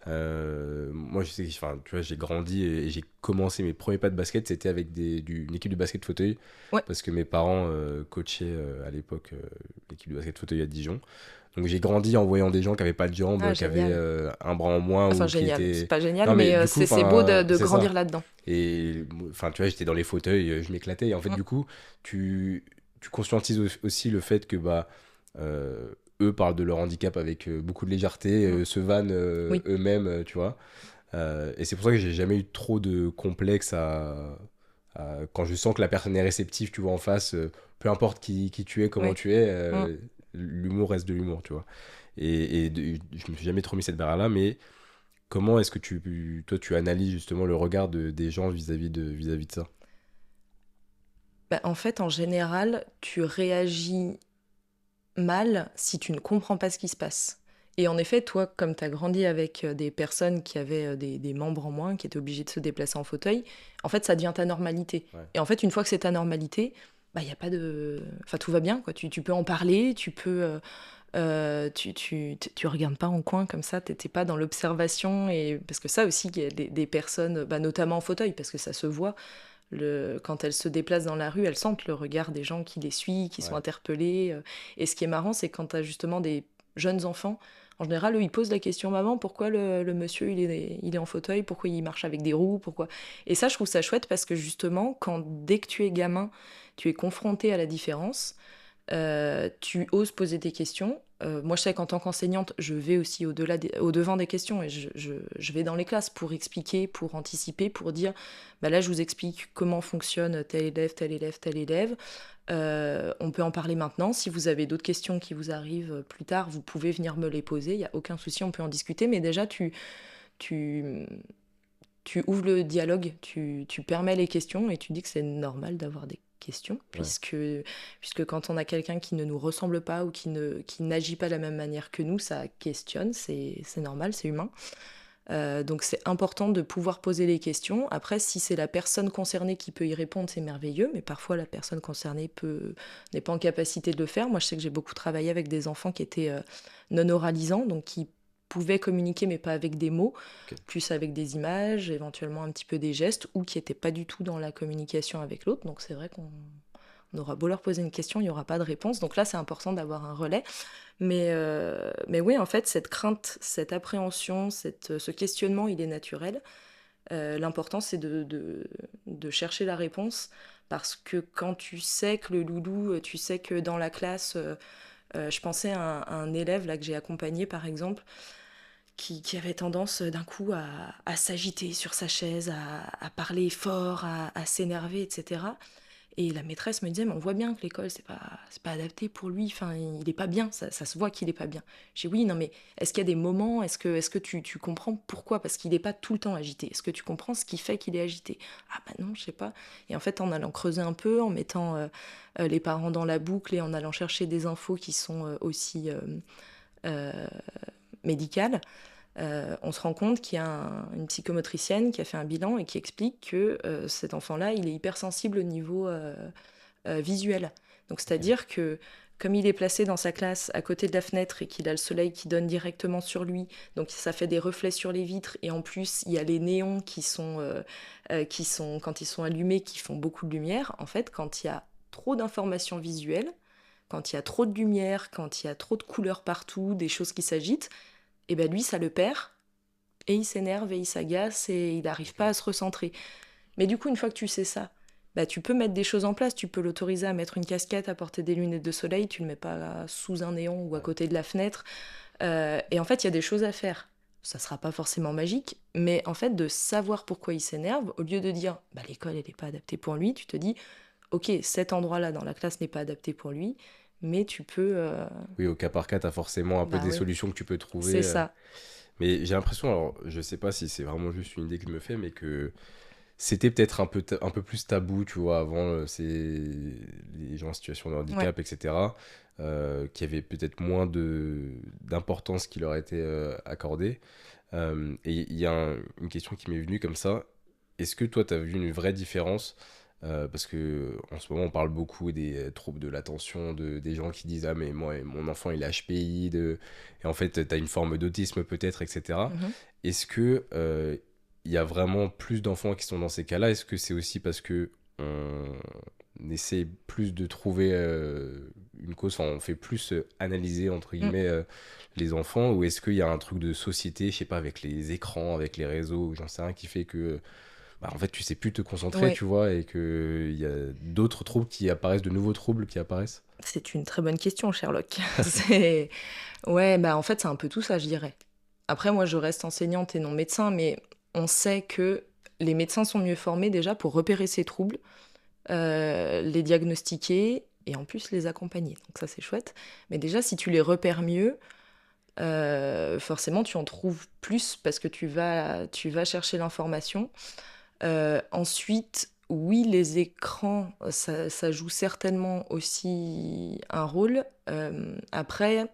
Moi, je sais que, enfin, tu vois, j'ai grandi et j'ai commencé mes premiers pas de basket, c'était avec une équipe de basket fauteuil, Ouais. parce que mes parents coachaient à l'époque l'équipe de basket fauteuil à Dijon. Donc j'ai grandi en voyant des gens qui n'avaient pas de jambes, Ah, qui avaient génial. un bras en moins Enfin, ou qui génial. C'est étaient... pas génial, Non, mais mais du coup, c'est beau enfin, de c'est grandir ça. là-dedans. Et enfin, tu vois, j'étais dans les fauteuils, je m'éclatais. Et en fait, Mm. du coup, tu conscientises aussi le fait que bah, euh, eux parlent de leur handicap avec beaucoup de légèreté, Mm. se vannent Oui. eux-mêmes, tu vois. Et c'est pour ça que j'ai jamais eu trop de complexe quand je sens que la personne est réceptive, tu vois, en face, peu importe qui tu es, comment Oui. tu es, Mm. l'humour reste de l'humour, tu vois. Je me suis jamais trop mis cette barrière-là, mais comment est-ce que toi, tu analyses justement le regard des gens vis-à-vis de ça? Bah, en fait, en général, tu réagis mal si tu ne comprends pas ce qui se passe. Et en effet, toi, comme tu as grandi avec des personnes qui avaient des membres en moins, qui étaient obligées de se déplacer en fauteuil, en fait, ça devient ta normalité. Ouais. Et en fait, une fois que c'est ta normalité, bah, y a pas de... Enfin, tout va bien, quoi. Tu peux en parler, tu peux... tu regardes pas en coin comme ça, t'es pas dans l'observation. Et... Parce que ça aussi, il y a des personnes, bah, notamment en fauteuil, parce que ça se voit, quand elles se déplacent dans la rue, elles sentent le regard des gens qui les suivent, qui sont Ouais. interpellés. Et ce qui est marrant, c'est quand tu as justement des jeunes enfants, en général, eux, ils posent la question, maman, pourquoi le monsieur, il est en fauteuil, pourquoi il marche avec des roues, pourquoi... Et ça, je trouve ça chouette parce que justement, dès que tu es gamin, tu es confronté à la différence, tu oses poser tes questions. Moi, je sais qu'en tant qu'enseignante, je vais aussi au-devant des questions et je vais dans les classes pour expliquer, pour anticiper, pour dire, bah là, je vous explique comment fonctionne tel élève, tel élève, tel élève. On peut en parler maintenant. Si vous avez d'autres questions qui vous arrivent plus tard, vous pouvez venir me les poser. Il n'y a aucun souci, on peut en discuter. Mais déjà, tu, tu ouvres le dialogue, tu permets les questions et tu dis que c'est normal d'avoir des questions, Ouais. puisque quand on a quelqu'un qui ne nous ressemble pas ou qui n'agit pas de la même manière que nous, ça questionne, c'est normal, c'est humain. Donc c'est important de pouvoir poser les questions. Après, si c'est la personne concernée qui peut y répondre, c'est merveilleux, mais parfois la personne concernée n'est pas en capacité de le faire. Moi, je sais que j'ai beaucoup travaillé avec des enfants qui étaient non oralisants, donc qui pouvaient communiquer, mais pas avec des mots, Ok. plus avec des images, éventuellement un petit peu des gestes, ou qui n'étaient pas du tout dans la communication avec l'autre. Donc c'est vrai qu'on aura beau leur poser une question, il n'y aura pas de réponse. Donc là, c'est important d'avoir un relais. Mais oui, en fait, cette crainte, cette appréhension, ce questionnement, il est naturel. L'important, c'est de chercher la réponse. Parce que quand tu sais que le loulou, tu sais que dans la classe, je pensais à un élève là, que j'ai accompagné, par exemple, qui avait tendance d'un coup à s'agiter sur sa chaise, à parler fort, à s'énerver, etc. Et la maîtresse me disait, mais on voit bien que l'école, c'est pas adapté pour lui, enfin, il est pas bien, ça se voit qu'il est pas bien. J'ai dit, oui, non, mais est-ce qu'il y a des moments, est-ce que tu comprends pourquoi? Parce qu'il n'est pas tout le temps agité. Est-ce que tu comprends ce qui fait qu'il est agité? Ah bah non, je sais pas. Et en fait, en allant creuser un peu, en mettant les parents dans la boucle et en allant chercher des infos qui sont aussi euh, médicales, on se rend compte qu'il y a une psychomotricienne qui a fait un bilan et qui explique que cet enfant-là, il est hypersensible au niveau visuel. Donc, Ok. c'est-à-dire que comme il est placé dans sa classe à côté de la fenêtre et qu'il a le soleil qui donne directement sur lui, donc ça fait des reflets sur les vitres et en plus il y a les néons qui sont quand ils sont allumés, qui font beaucoup de lumière. En fait, quand il y a trop d'informations visuelles, quand il y a trop de lumière, quand il y a trop de couleurs partout, des choses qui s'agitent, et ben lui ça le perd et il s'énerve et il s'agace et il n'arrive pas Ok. à se recentrer. Mais du coup, une fois que tu sais ça, bah, tu peux mettre des choses en place. Tu peux l'autoriser à mettre une casquette, à porter des lunettes de soleil. Tu ne le mets pas sous un néon ou à Ouais. côté de la fenêtre. Et en fait, il y a des choses à faire. Ça sera pas forcément magique, mais en fait, de savoir pourquoi il s'énerve, au lieu de dire bah, l'école, elle n'est pas adaptée pour lui, tu te dis ok, cet endroit-là dans la classe n'est pas adapté pour lui, mais tu peux. Oui, au cas par cas, tu as forcément un peu Bah des oui, solutions que tu peux trouver. c'est ça. Mais j'ai l'impression, alors je sais pas si c'est vraiment juste une idée que je me fais, mais que c'était peut-être un peu plus tabou, tu vois, avant, c'est les gens en situation de Ouais. handicap, etc., qui avaient peut-être moins d'importance qui leur était accordée. Et il y a une question qui m'est venue comme ça. Est-ce que toi, tu as vu une vraie différence Parce que en ce moment, on parle beaucoup des troubles de l'attention, des gens qui disent ah mais moi mon enfant il est HPI, et en fait t'as une forme d'autisme peut-être, etc. Mhm. Est-ce que il y a vraiment plus d'enfants qui sont dans ces cas-là? Est-ce que c'est aussi parce que on essaie plus de trouver une cause, enfin on fait plus analyser entre Mm. guillemets les enfants, ou est-ce qu'il y a un truc de société, je sais pas, avec les écrans, avec les réseaux, ou j'en sais rien, qui fait que bah, en fait tu sais plus te concentrer, Ouais, tu vois, et que il y a d'autres troubles qui apparaissent, de nouveaux troubles qui apparaissent? c'est une très bonne question, Sherlock. C'est... Ouais, bah en fait, c'est un peu tout ça, je dirais. Après, moi, je reste enseignante et non médecin, mais on sait que les médecins sont mieux formés déjà pour repérer ces troubles, les diagnostiquer et en plus les accompagner. Donc ça, c'est chouette. Mais déjà, si tu les repères mieux, forcément, tu en trouves plus parce que tu vas chercher l'information. Ensuite, oui, les écrans, ça joue certainement aussi un rôle. Après,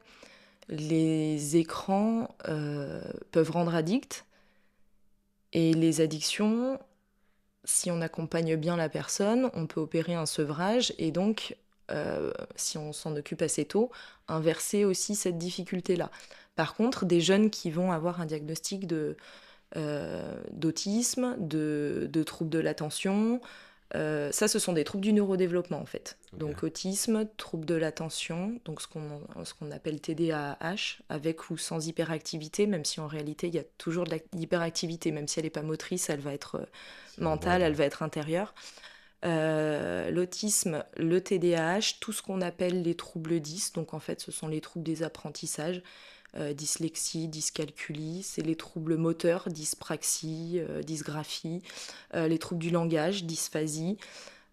les écrans peuvent rendre addict. Et les addictions, si on accompagne bien la personne, on peut opérer un sevrage et donc, si on s'en occupe assez tôt, inverser aussi cette difficulté-là. Par contre, des jeunes qui vont avoir un diagnostic d'autisme, de troubles de l'attention. Ça, ce sont des troubles du neurodéveloppement en fait. Ok. Donc autisme, troubles de l'attention, donc ce qu'on appelle TDAH, avec ou sans hyperactivité, même si en réalité il y a toujours de l'hyperactivité, même si elle n'est pas motrice, elle va être C'est mentale, verbal. elle va être intérieure. L'autisme, le TDAH, tout ce qu'on appelle les troubles 10, donc en fait ce sont les troubles des apprentissages, dyslexie, dyscalculie, c'est les troubles moteurs, dyspraxie, dysgraphie, les troubles du langage, dysphasie,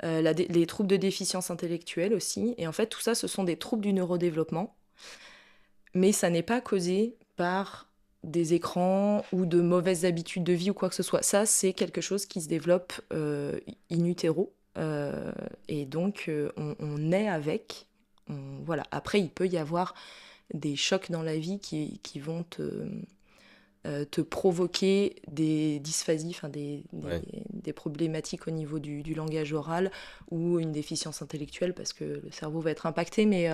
les troubles de déficience intellectuelle aussi. Et en fait, tout ça, ce sont des troubles du neurodéveloppement, mais ça n'est pas causé par des écrans ou de mauvaises habitudes de vie ou quoi que ce soit. Ça, c'est quelque chose qui se développe in utero. Et donc, on naît avec. Voilà. Après, il peut y avoir des chocs dans la vie qui vont te provoquer des dysphasies, enfin Ouais. des problématiques au niveau du langage oral ou une déficience intellectuelle parce que le cerveau va être impacté. Mais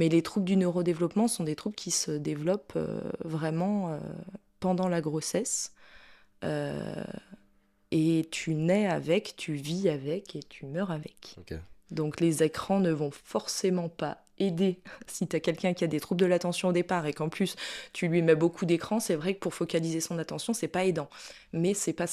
les troubles du neurodéveloppement sont des troubles qui se développent vraiment pendant la grossesse. Euh, et tu nais avec, tu vis avec et tu meurs avec. Ok. Donc les écrans ne vont forcément pas aider si tu as quelqu'un qui a des troubles de l'attention au départ et qu'en plus tu lui mets beaucoup d'écran, c'est vrai que pour focaliser son attention, c'est pas aidant. Mais c'est pas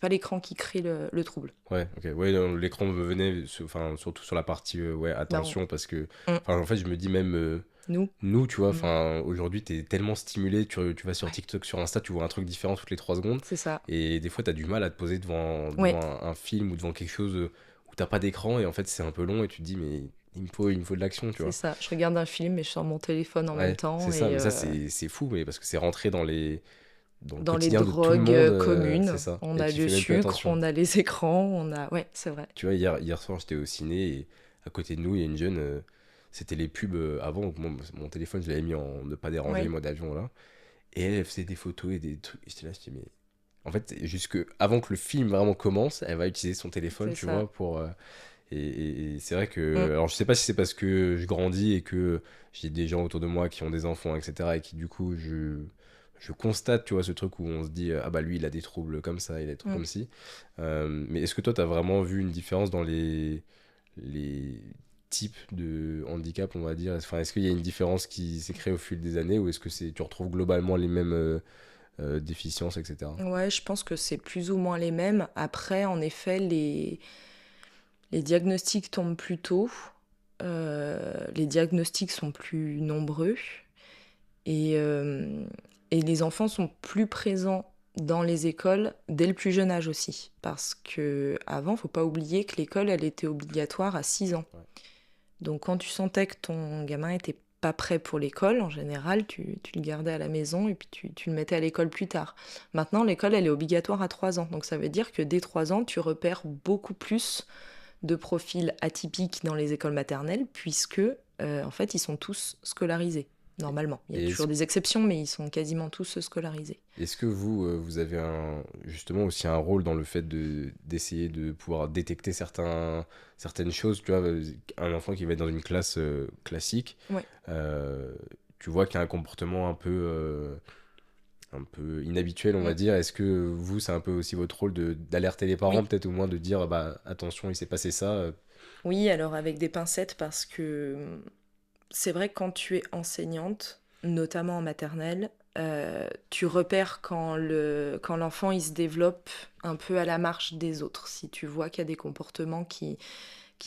l'écran qui crée le trouble. Ouais, ok. Ouais, non, l'écran me venait, enfin, surtout sur la partie ouais, Ben, attention, parce que, on- enfin, en fait, je me dis même, nous, nous, tu vois, mm, enfin, aujourd'hui, t'es tellement stimulé, tu vas sur ouais, TikTok, sur Insta, tu vois un truc différent toutes les 3 secondes, c'est ça. et des fois, t'as du mal à te poser Ouais, devant un film ou devant quelque chose où t'as pas d'écran, et en fait, c'est un peu long, et tu te dis, mais il me faut de l'action, tu c'est vois. ça. Je regarde un film et je sors mon téléphone en même Ouais, temps c'est ça, et mais ça, c'est fou, mais parce que c'est rentré dans le dans les quotidien de tout le drogues monde, c'est communes, ça, on et a tu le fais même plus sucre, attention. on a les écrans, ouais, c'est vrai. Tu vois, hier soir, j'étais au ciné et à côté de nous, il y a une jeune. C'était les pubs avant. Donc mon téléphone, je l'avais mis en ne pas déranger, Ouais, mode avion là. Et elle faisait des photos et des trucs. Et j'étais là, je dis, mais. En fait, jusque avant que le film vraiment commence, elle va utiliser son téléphone, c'est tu ça. vois, pour. Et c'est vrai Mm. que. Alors, je sais pas si c'est parce que je grandis et que j'ai des gens autour de moi qui ont des enfants, etc. Et qui, du coup, je constate, tu vois, ce truc où on se dit, ah bah lui, il a des troubles comme ça, il a des trucs Mm. comme ci. Mais est-ce que toi, t'as vraiment vu une différence dans les types de handicap, on va dire? Enfin, est-ce qu'il y a une différence qui s'est créée au fil des années, ou est-ce que tu retrouves globalement les mêmes déficiences, etc.? Ouais, je pense que c'est plus ou moins les mêmes. Après, en effet, les diagnostics tombent plus tôt. Les diagnostics sont plus nombreux. Et, euh, et les enfants sont plus présents dans les écoles dès le plus jeune âge aussi. Parce que avant, faut pas oublier que l'école, elle était obligatoire à 6 ans. Ouais. Donc quand tu sentais que ton gamin était pas prêt pour l'école, en général, tu le gardais à la maison et puis tu le mettais à l'école plus tard. Maintenant, l'école, elle est obligatoire à 3 ans. Donc ça veut dire que dès 3 ans, tu repères beaucoup plus de profils atypiques dans les écoles maternelles, puisque en fait, ils sont tous scolarisés. normalement. Il y a Et toujours des exceptions, mais ils sont quasiment tous scolarisés. est-ce que vous avez justement aussi un rôle dans le fait d'essayer de pouvoir détecter certaines choses, tu vois, un enfant qui va être dans une classe classique, Ouais. euh, tu vois qu'il y a un comportement un peu inhabituel, on va dire. Est-ce que vous, c'est un peu aussi votre rôle d'alerter les parents, Oui. peut-être au moins de dire, bah attention, il s'est passé ça. Oui, alors avec des pincettes, parce que c'est vrai que quand tu es enseignante, notamment en maternelle, tu repères quand l'enfant il se développe un peu à la marge des autres. Si tu vois qu'il y a des comportements qui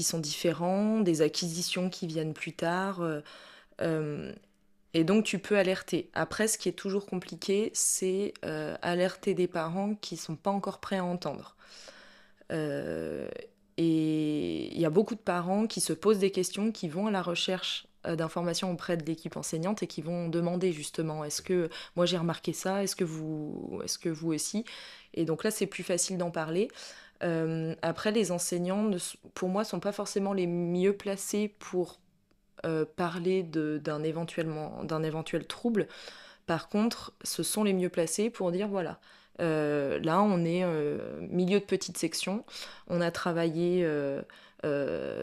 sont différents, des acquisitions qui viennent plus tard, euh, et donc tu peux alerter. Après, ce qui est toujours compliqué, c'est alerter des parents qui sont pas encore prêts à entendre. Euh, et il y a beaucoup de parents qui se posent des questions, qui vont à la recherche d'informations auprès de l'équipe enseignante et qui vont demander justement, est-ce que moi j'ai remarqué ça, est-ce que vous aussi? Et donc là, c'est plus facile d'en parler. Après, les enseignants, pour moi, sont pas forcément les mieux placés pour parler d'un éventuel trouble. Par contre, ce sont les mieux placés pour dire voilà, là on est milieu de petite section, on a travaillé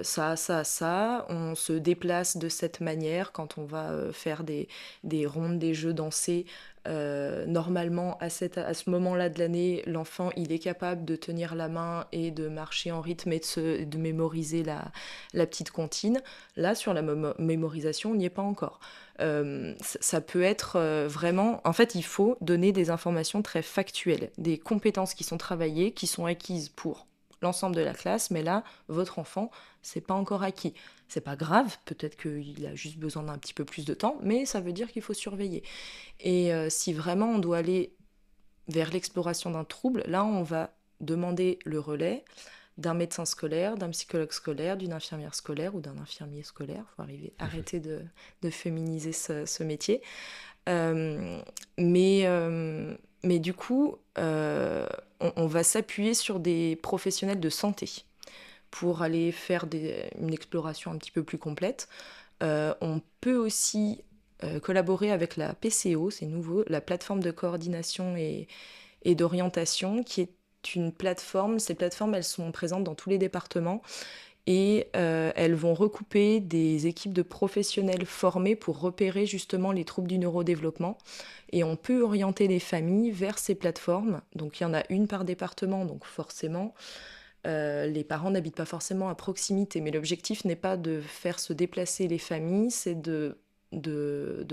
ça, on se déplace de cette manière quand on va faire des rondes, des jeux dansés. Normalement, à ce moment-là de l'année, l'enfant il est capable de tenir la main et de marcher en rythme et de mémoriser la petite comptine. Là, sur la mémorisation, on n'y est pas encore. Ça peut être vraiment... En fait, il faut donner des informations très factuelles, des compétences qui sont travaillées, qui sont acquises pour l'ensemble de la classe, mais là, votre enfant, c'est pas encore acquis. C'est pas grave, peut-être qu'il a juste besoin d'un petit peu plus de temps, mais ça veut dire qu'il faut surveiller. Et si vraiment on doit aller vers l'exploration d'un trouble, là, on va demander le relais d'un médecin scolaire, d'un psychologue scolaire, d'une infirmière scolaire ou d'un infirmier scolaire. Il faut arrêter de féminiser ce métier. Euh, mais du coup, on va s'appuyer sur des professionnels de santé pour aller faire une exploration un petit peu plus complète. On peut aussi collaborer avec la PCO, c'est nouveau, la plateforme de coordination et d'orientation, qui est une plateforme. Ces plateformes, elles sont présentes dans tous les départements et elles vont recouper des équipes de professionnels formés pour repérer justement les troubles du neurodéveloppement. Et on peut orienter les familles vers ces plateformes. Donc il y en a une par département, donc forcément, les parents n'habitent pas forcément à proximité. Mais l'objectif n'est pas de faire se déplacer les familles, c'est de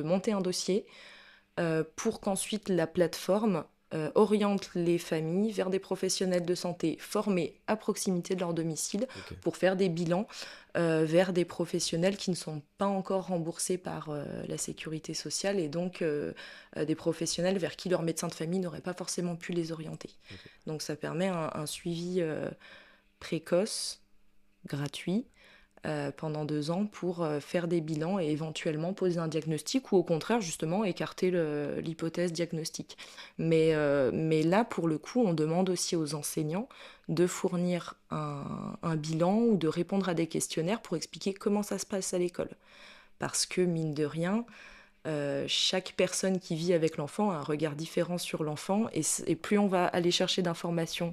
monter un dossier pour qu'ensuite la plateforme oriente les familles vers des professionnels de santé formés à proximité de leur domicile pour faire des bilans vers des professionnels qui ne sont pas encore remboursés par la sécurité sociale et donc des professionnels vers qui leur médecin de famille n'aurait pas forcément pu les orienter. Donc ça permet un suivi précoce, gratuit, pendant 2 ans pour faire des bilans et éventuellement poser un diagnostic ou au contraire justement écarter l'hypothèse diagnostique. Mais là pour le coup on demande aussi aux enseignants de fournir un bilan ou de répondre à des questionnaires pour expliquer comment ça se passe à l'école. Parce que mine de rien, chaque personne qui vit avec l'enfant a un regard différent sur l'enfant et plus on va aller chercher d'informations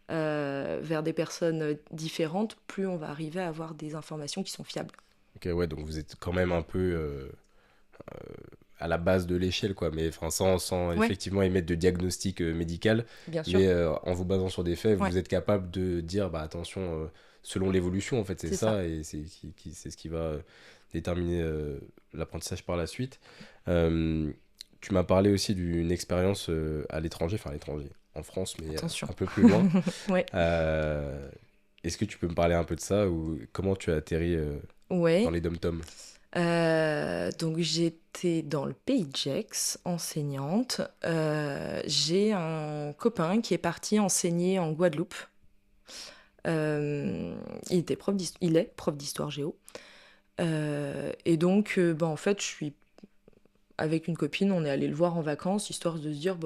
vers des personnes différentes, plus on va arriver à avoir des informations qui sont fiables. Ok, ouais, donc vous êtes quand même un peu à la base de l'échelle, quoi, mais enfin, sans Ouais. effectivement émettre de diagnostic médical, Bien sûr. mais en vous basant sur des faits, Ouais. vous êtes capable de dire, bah attention, selon l'évolution, en fait, c'est C'est ça, ça. et c'est ce qui va déterminer l'apprentissage par la suite. Euh, Tu m'as parlé aussi d'une expérience à l'étranger, enfin à l'étranger, en France, mais Attention. un peu plus loin. Ouais. Est-ce que tu peux me parler un peu de ça ou comment tu as atterri dans Ouais. les dom-toms? Donc j'étais dans le pays de Gex, enseignante. J'ai un copain qui est parti enseigner en Guadeloupe. Il est prof d'histoire géo. Et donc, en fait, avec une copine, on est allé le voir en vacances, histoire de se dire,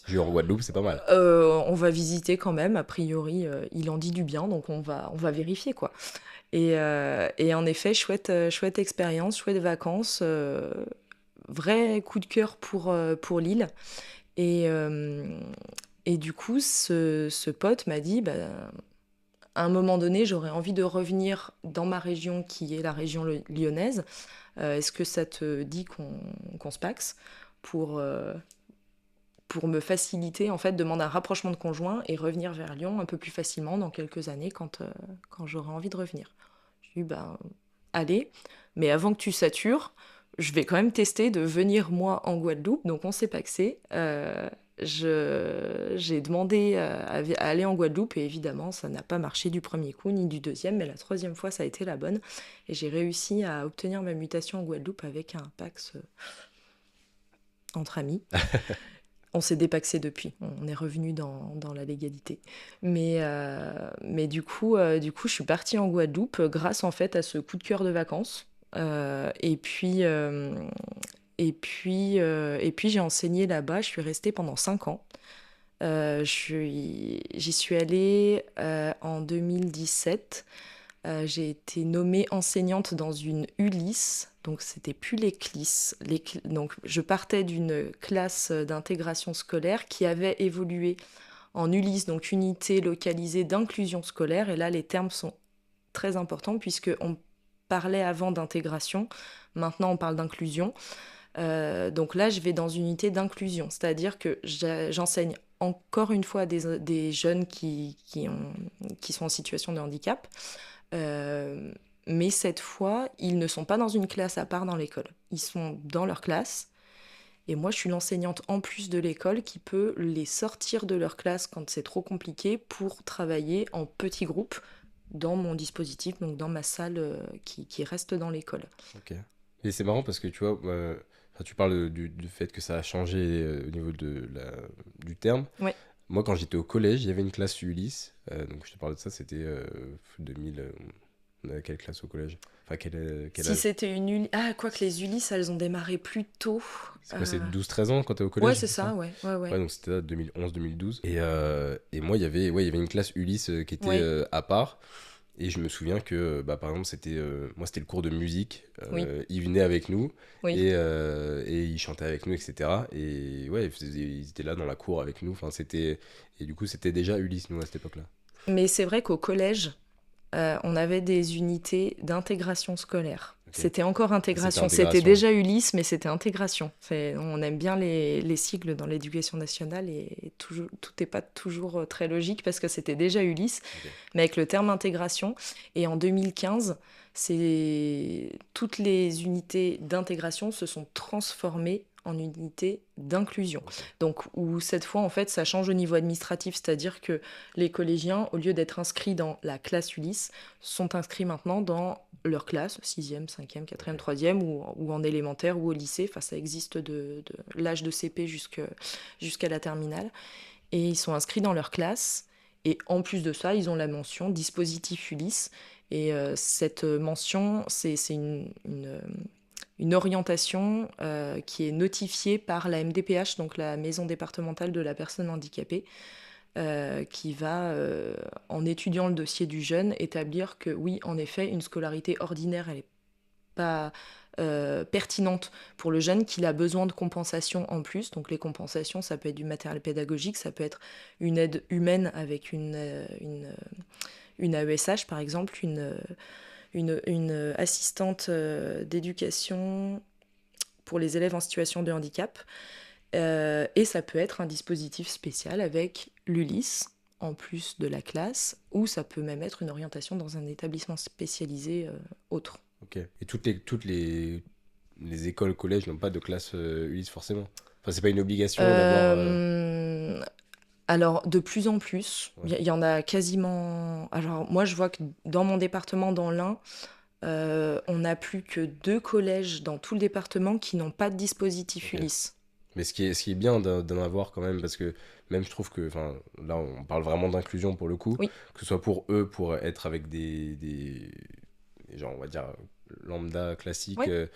Je vis en Guadeloupe, c'est pas mal. On va visiter quand même, a priori, il en dit du bien, donc on va vérifier, quoi. Et en effet, chouette expérience, chouette vacances, vrai coup de cœur pour l'île. Et, euh, et du coup, ce pote m'a dit, bah, à un moment donné, j'aurais envie de revenir dans ma région, qui est la région lyonnaise. Est-ce que ça te dit qu'on se paxe pour, euh, pour me faciliter, en fait, demander un rapprochement de conjoint et revenir vers Lyon un peu plus facilement dans quelques années quand j'aurai envie de revenir. J'ai dit, ben, allez, mais avant que tu satures, je vais quand même tester de venir moi en Guadeloupe. Donc on s'est paxé. J'ai demandé à aller en Guadeloupe et évidemment ça n'a pas marché du premier coup ni du deuxième, mais la troisième fois ça a été la bonne et j'ai réussi à obtenir ma mutation en Guadeloupe avec un pax entre amis. On s'est dépaxé depuis, on est revenu dans la légalité. Mais du coup, je suis partie en Guadeloupe grâce en fait à ce coup de cœur de vacances. Et puis j'ai enseigné là-bas, je suis restée pendant 5 ans. J'y suis allée en 2017. J'ai été nommée enseignante dans une Ulysse, donc c'était plus les CLIS. Donc je partais d'une classe d'intégration scolaire qui avait évolué en Ulysse, donc unité localisée d'inclusion scolaire. Et là, les termes sont très importants puisqu'on parlait avant d'intégration, maintenant on parle d'inclusion. Donc là, je vais dans une unité d'inclusion, c'est-à-dire que j'enseigne encore une fois des jeunes qui sont en situation de handicap. Mais cette fois, ils ne sont pas dans une classe à part dans l'école. Ils sont dans leur classe. Et moi, je suis l'enseignante en plus de l'école qui peut les sortir de leur classe quand c'est trop compliqué pour travailler en petits groupes dans mon dispositif, donc dans ma salle qui reste dans l'école. Ok. Et c'est marrant parce que tu vois, enfin, tu parles du fait que ça a changé au niveau du terme. Ouais. Moi, quand j'étais au collège, il y avait une classe Ulysse. Donc, je te parle de ça, c'était 2000. On avait quelle classe au collège? Enfin, quel Si âge? c'était une Ulysse... Ah, quoique les Ulysses, elles ont démarré plus tôt. C'est quoi, c'est 12-13 ans quand t'es au Ouais, collège, c'est ça, ouais. Ouais, donc c'était 2011-2012. Et moi, il y avait une classe Ulysse qui était Ouais. à part. Et je me souviens que, bah, par exemple, moi, c'était le cours de musique. Oui. Ils venaient avec nous Oui. et ils chantaient avec nous, etc. Et ouais, ils étaient là dans la cour avec nous. Enfin, et du coup, c'était déjà Ulysse, nous, à cette époque-là. Mais c'est vrai qu'au collège, on avait des unités d'intégration scolaire. Ok. C'était encore intégration. C'était C'était intégration. déjà Ulysse, mais c'était intégration. On aime bien les sigles dans l'éducation nationale et tout n'est pas toujours très logique parce que c'était déjà Ulysse, Ok. mais avec le terme intégration. Et en 2015, toutes les unités d'intégration se sont transformées en unités d'inclusion. Ok. Donc, où cette fois, en fait, ça change au niveau administratif, c'est-à-dire que les collégiens, au lieu d'être inscrits dans la classe Ulysse, sont inscrits maintenant dans leur classe, 6e, 5e, 4e, 3e, ou en élémentaire ou au lycée. Enfin, ça existe de l'âge de CP jusqu'à la terminale. Et ils sont inscrits dans leur classe. Et en plus de ça, ils ont la mention dispositif Ulysse. Et cette mention, c'est une orientation qui est notifiée par la MDPH, donc la Maison départementale de la personne handicapée, qui va, en étudiant le dossier du jeune, établir que oui, en effet, une scolarité ordinaire, elle n'est pas pertinente pour le jeune, qu'il a besoin de compensation en plus. Donc les compensations, ça peut être du matériel pédagogique, ça peut être une aide humaine avec une AESH, par exemple, une assistante d'éducation pour les élèves en situation de handicap. Et ça peut être un dispositif spécial avec l'Ulysse, en plus de la classe, ou ça peut même être une orientation dans un établissement spécialisé autre. Ok. Et toutes les écoles, collèges n'ont pas de classe Ulysse forcément. Enfin, c'est pas une obligation d'avoir. Alors, de plus en plus, il Ouais. y en a quasiment... Alors, moi, je vois que dans mon département, dans l'Ain, on n'a plus que 2 collèges dans tout le département qui n'ont pas de dispositif Ok. Ulysse. Mais ce qui est bien d'en avoir quand même, parce que même je trouve que, enfin, là on parle vraiment d'inclusion pour le coup, Oui. que ce soit pour eux, pour être avec des gens, on va dire, lambda, classiques, Oui.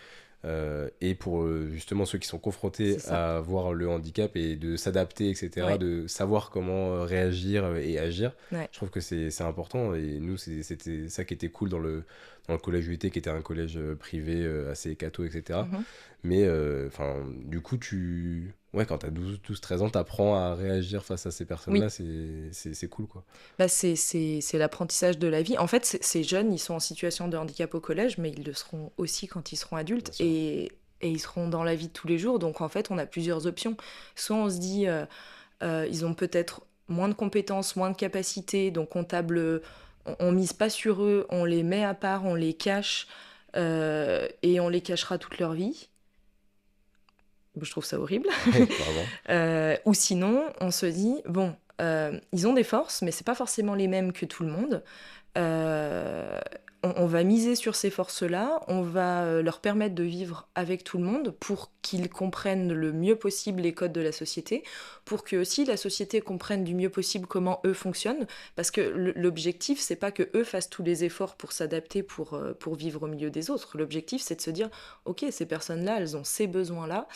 et pour justement ceux qui sont confrontés C'est ça. à voir le handicap et de s'adapter, etc., Ouais, de savoir comment réagir et agir. ouais. Je trouve que c'est important et nous, c'était ça qui était cool dans le collège UT, qui était un collège privé assez catho, etc. Mhm. Mais du coup, ouais, quand t'as 13 ans, t'apprends à réagir face à ces Oui, personnes-là, c'est cool, quoi. bah c'est l'apprentissage de la vie. En fait, ces jeunes, ils sont en situation de handicap au collège, mais ils le seront aussi quand ils seront adultes Bien sûr. et ils seront dans la vie de tous les jours. Donc en fait, on a plusieurs options. Soit on se dit, ils ont peut-être moins de compétences, moins de capacités, donc on mise pas sur eux, on les met à part, on les cache et on les cachera toute leur vie. Je trouve ça horrible. Ouais, vraiment. Ou sinon, on se dit, bon, ils ont des forces, mais c'est pas forcément les mêmes que tout le monde. Euh, on va miser sur ces forces-là, on va leur permettre de vivre avec tout le monde pour qu'ils comprennent le mieux possible les codes de la société, pour que aussi la société comprenne du mieux possible comment eux fonctionnent, parce que l'objectif, c'est pas que eux fassent tous les efforts pour s'adapter, pour vivre au milieu des autres. L'objectif, c'est de se dire, ok, ces personnes-là, elles ont ces besoins-là,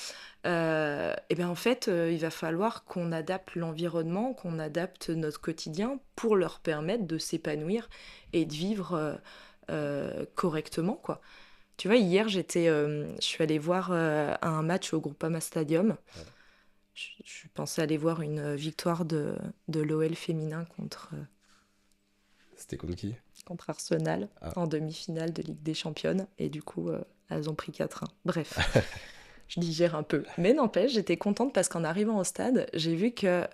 et bien en fait, il va falloir qu'on adapte l'environnement, qu'on adapte notre quotidien pour leur permettre de s'épanouir et de vivre correctement, quoi. Tu vois, hier, je suis allée voir un match au Groupama Stadium. Ouais. Je pensais aller voir une victoire de l'OL féminin C'était contre qui? contre Arsenal Ah. en demi-finale de Ligue des Championnes. Et du coup, elles ont pris 4-1. Bref, je digère un peu. Mais n'empêche, j'étais contente parce qu'en arrivant au stade, j'ai vu qu'il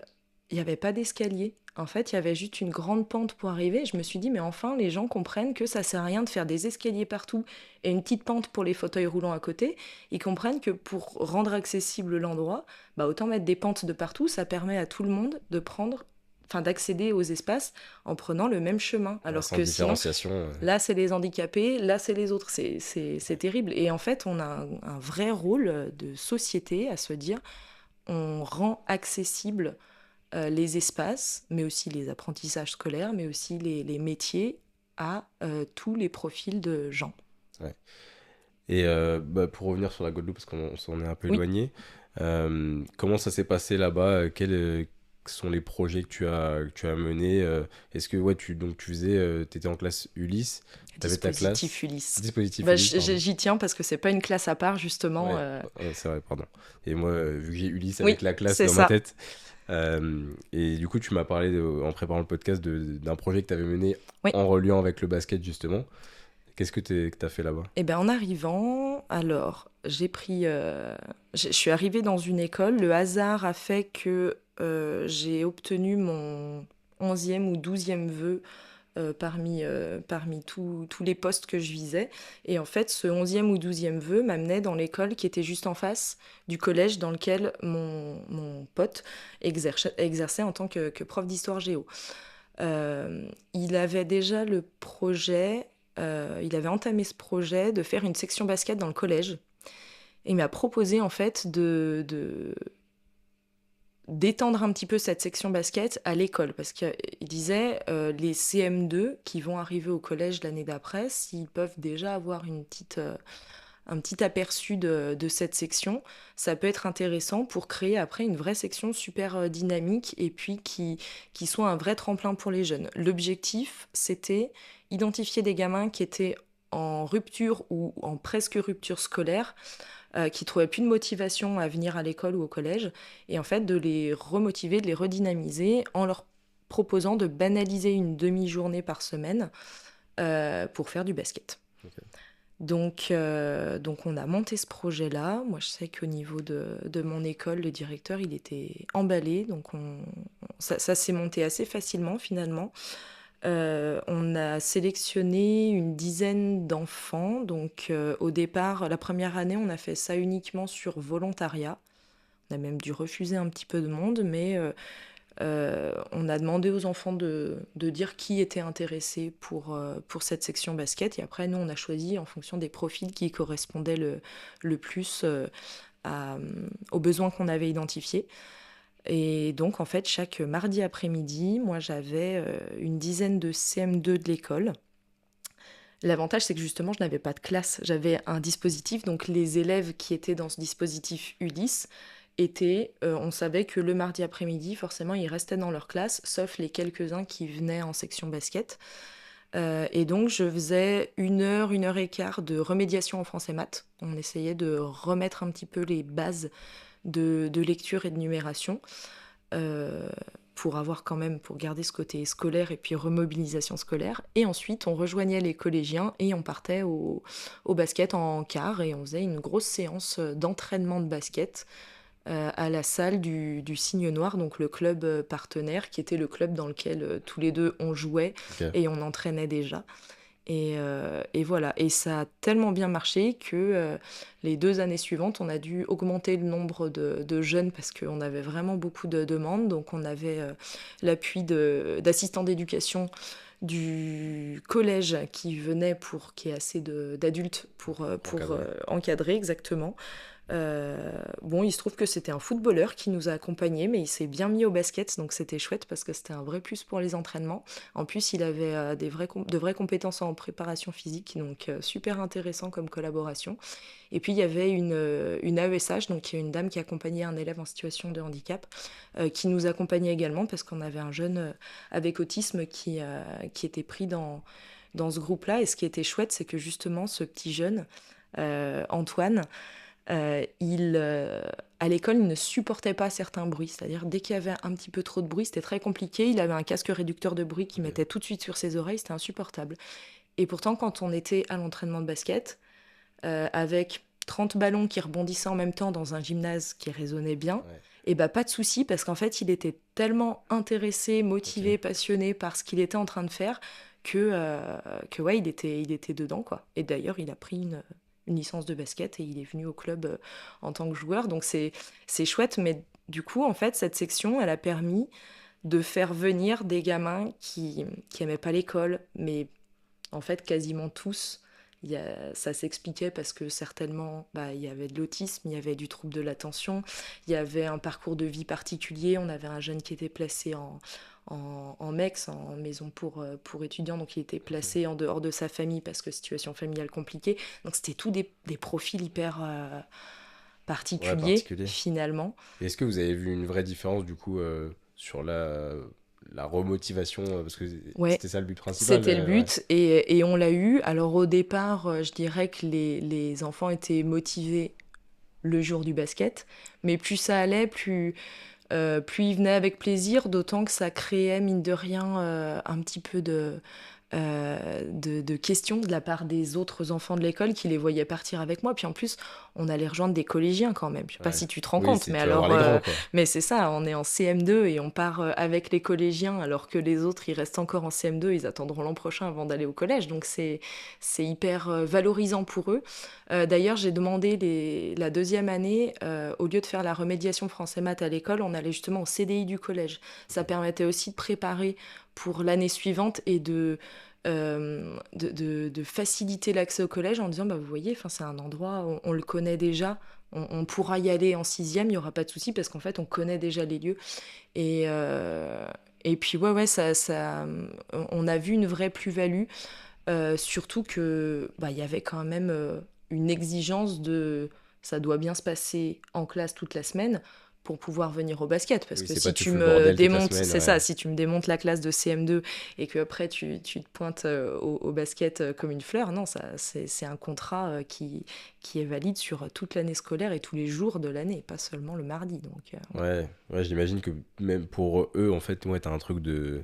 n'y avait pas d'escalier. En fait, il y avait juste une grande pente pour arriver. Je me suis dit, mais enfin, les gens comprennent que ça sert à rien de faire des escaliers partout et une petite pente pour les fauteuils roulants à côté. Ils comprennent que pour rendre accessible l'endroit, bah, autant mettre des pentes de partout. Ça permet à tout le monde d'accéder aux espaces en prenant le même chemin. Ouais, Alors sans que sinon, différenciation. là, c'est les handicapés, là, c'est les autres. C'est terrible. Et en fait, on a un vrai rôle de société à se dire, on rend accessible les espaces, mais aussi les apprentissages scolaires, mais aussi les métiers à tous les profils de gens. Ouais. Et pour revenir sur la Guadeloupe, parce qu'on s'en est un peu Oui, éloigné, comment ça s'est passé là-bas? Quels sont les projets que tu as menés? Est-ce que ouais, donc tu faisais, t'étais en classe Ulysse, t'avais ta classe dispositif Ulysse. dispositif Bah, Ulysse, pardon. j'y tiens parce que c'est pas une classe à part, justement. Ouais, c'est vrai, pardon. Et moi, vu que j'ai Ulysse avec Oui, la classe c'est dans ma ça. tête, et du coup, tu m'as parlé en préparant le podcast d'un projet que tu avais mené Oui. en reliant avec le basket justement. Qu'est-ce que t'as fait là-bas? Et bien en arrivant, alors je suis arrivée dans une école. Le hasard a fait que j'ai obtenu mon 11e ou 12e vœu parmi tous les postes que je visais. Et en fait, ce 11e ou 12e vœu m'amenait dans l'école qui était juste en face du collège dans lequel mon pote exerçait en tant que prof d'histoire géo. Il avait déjà le projet, il avait entamé ce projet de faire une section basket dans le collège. Et il m'a proposé en fait d'étendre un petit peu cette section basket à l'école. Parce qu'il disait, les CM2 qui vont arriver au collège l'année d'après, s'ils peuvent déjà avoir un petit aperçu de cette section, ça peut être intéressant pour créer après une vraie section super dynamique et puis qui soit un vrai tremplin pour les jeunes. L'objectif, c'était identifier des gamins qui étaient en rupture ou en presque rupture scolaire, qui trouvaient plus de motivation à venir à l'école ou au collège, et en fait de les remotiver, de les redynamiser en leur proposant de banaliser une demi-journée par semaine pour faire du basket. Ok. Donc on a monté ce projet-là. Moi, je sais qu'au niveau de mon école, le directeur, il était emballé. Donc ça s'est monté assez facilement, finalement. On a sélectionné une dizaine d'enfants. Donc au départ, la première année, on a fait ça uniquement sur volontariat. On a même dû refuser un petit peu de monde, mais on a demandé aux enfants de dire qui était intéressé pour cette section basket. Et après, nous, on a choisi en fonction des profils qui correspondaient le plus aux besoins qu'on avait identifiés. Et donc, en fait, chaque mardi après-midi, moi, j'avais une dizaine de CM2 de l'école. L'avantage, c'est que justement, je n'avais pas de classe. J'avais un dispositif, donc les élèves qui étaient dans ce dispositif Ulysse on savait que le mardi après-midi, forcément, ils restaient dans leur classe, sauf les quelques-uns qui venaient en section basket. Et donc, je faisais 1 heure et quart de remédiation en français maths. On essayait de remettre un petit peu les bases de lecture et de numération euh, pour garder ce côté scolaire et puis remobilisation scolaire. Et ensuite, on rejoignait les collégiens et on partait au basket en quart et on faisait une grosse séance d'entraînement de basket à la salle du Cygne Noir, donc le club partenaire, qui était le club dans lequel tous les deux on jouait Ok. et on entraînait déjà. Et voilà, et ça a tellement bien marché que les 2 années suivantes, on a dû augmenter le nombre de jeunes parce qu'on avait vraiment beaucoup de demandes. Donc on avait l'appui d'assistants d'éducation du collège qui est assez d'adultes pour Encadré. encadrer exactement. Bon, il se trouve que c'était un footballeur qui nous a accompagnés, mais il s'est bien mis au basket, donc c'était chouette parce que c'était un vrai plus pour les entraînements. En plus, il avait de vraies compétences en préparation physique, donc super intéressant comme collaboration. Et puis, il y avait une AESH, donc une dame qui accompagnait un élève en situation de handicap, qui nous accompagnait également parce qu'on avait un jeune avec autisme qui était pris dans ce groupe-là. Et ce qui était chouette, c'est que justement, ce petit jeune, Antoine, à l'école, il ne supportait pas certains bruits. C'est-à-dire, dès qu'il y avait un petit peu trop de bruit, c'était très compliqué. Il avait un casque réducteur de bruit qu'il Ok. mettait tout de suite sur ses oreilles. C'était insupportable. Et pourtant, quand on était à l'entraînement de basket, avec 30 ballons qui rebondissaient en même temps dans un gymnase qui résonnait bien, Ouais. et bah pas de souci parce qu'en fait, il était tellement intéressé, motivé, Ok. passionné par ce qu'il était en train de faire que ouais, il était dedans, quoi. Et d'ailleurs, il a pris une licence de basket et il est venu au club en tant que joueur. Donc c'est chouette, mais du coup, en fait, cette section, elle a permis de faire venir des gamins qui aimaient pas l'école, mais en fait, quasiment tous, ça s'expliquait parce que certainement, bah, il y avait de l'autisme, il y avait du trouble de l'attention, il y avait un parcours de vie particulier. On avait un jeune qui était placé en MEX, en maison pour étudiants, donc il était placé en dehors de sa famille parce que situation familiale compliquée. Donc c'était tous des profils hyper Ouais, particuliers, particulier. finalement. Et est-ce que vous avez vu une vraie différence du coup sur la remotivation parce que Ouais, c'était ça le but principal c'était le ouais. but et on l'a eu. Alors au départ, je dirais que les enfants étaient motivés le jour du basket, mais plus ça allait, plus ils venaient avec plaisir, d'autant que ça créait, mine de rien, un petit peu de questions de la part des autres enfants de l'école qui les voyaient partir avec moi. Puis en plus, on allait rejoindre des collégiens quand même. Je sais pas Ouais. si tu te rends Oui, compte, c'est mais tu vas voir alors, les grands quoi. mais c'est ça, on est en CM2 et on part avec les collégiens alors que les autres, ils restent encore en CM2, ils attendront l'an prochain avant d'aller au collège. Donc c'est hyper valorisant pour eux. D'ailleurs, j'ai demandé la 2e année, au lieu de faire la remédiation français maths à l'école, on allait justement au CDI du collège. Ça permettait aussi de préparer pour l'année suivante et de faciliter l'accès au collège en disant, bah, vous voyez, c'est un endroit, on le connaît déjà, on pourra y aller en 6e, il n'y aura pas de souci parce qu'en fait, on connaît déjà les lieux. Et, euh, et puis, ouais, on a vu une vraie plus-value, surtout que bah, il y avait quand même une exigence de ça doit bien se passer en classe toute la semaine pour pouvoir venir au basket. Parce Oui, que c'est pas si tu tu fous le me bordel toute la démontes, semaine, c'est ça, ouais. si tu me démontes la classe de CM2 et que après tu te pointes au basket comme une fleur, non, ça, c'est un contrat qui est valide sur toute l'année scolaire et tous les jours de l'année, pas seulement le mardi. Donc, ouais. Ouais, j'imagine que même pour eux en fait, ouais, t'as un truc de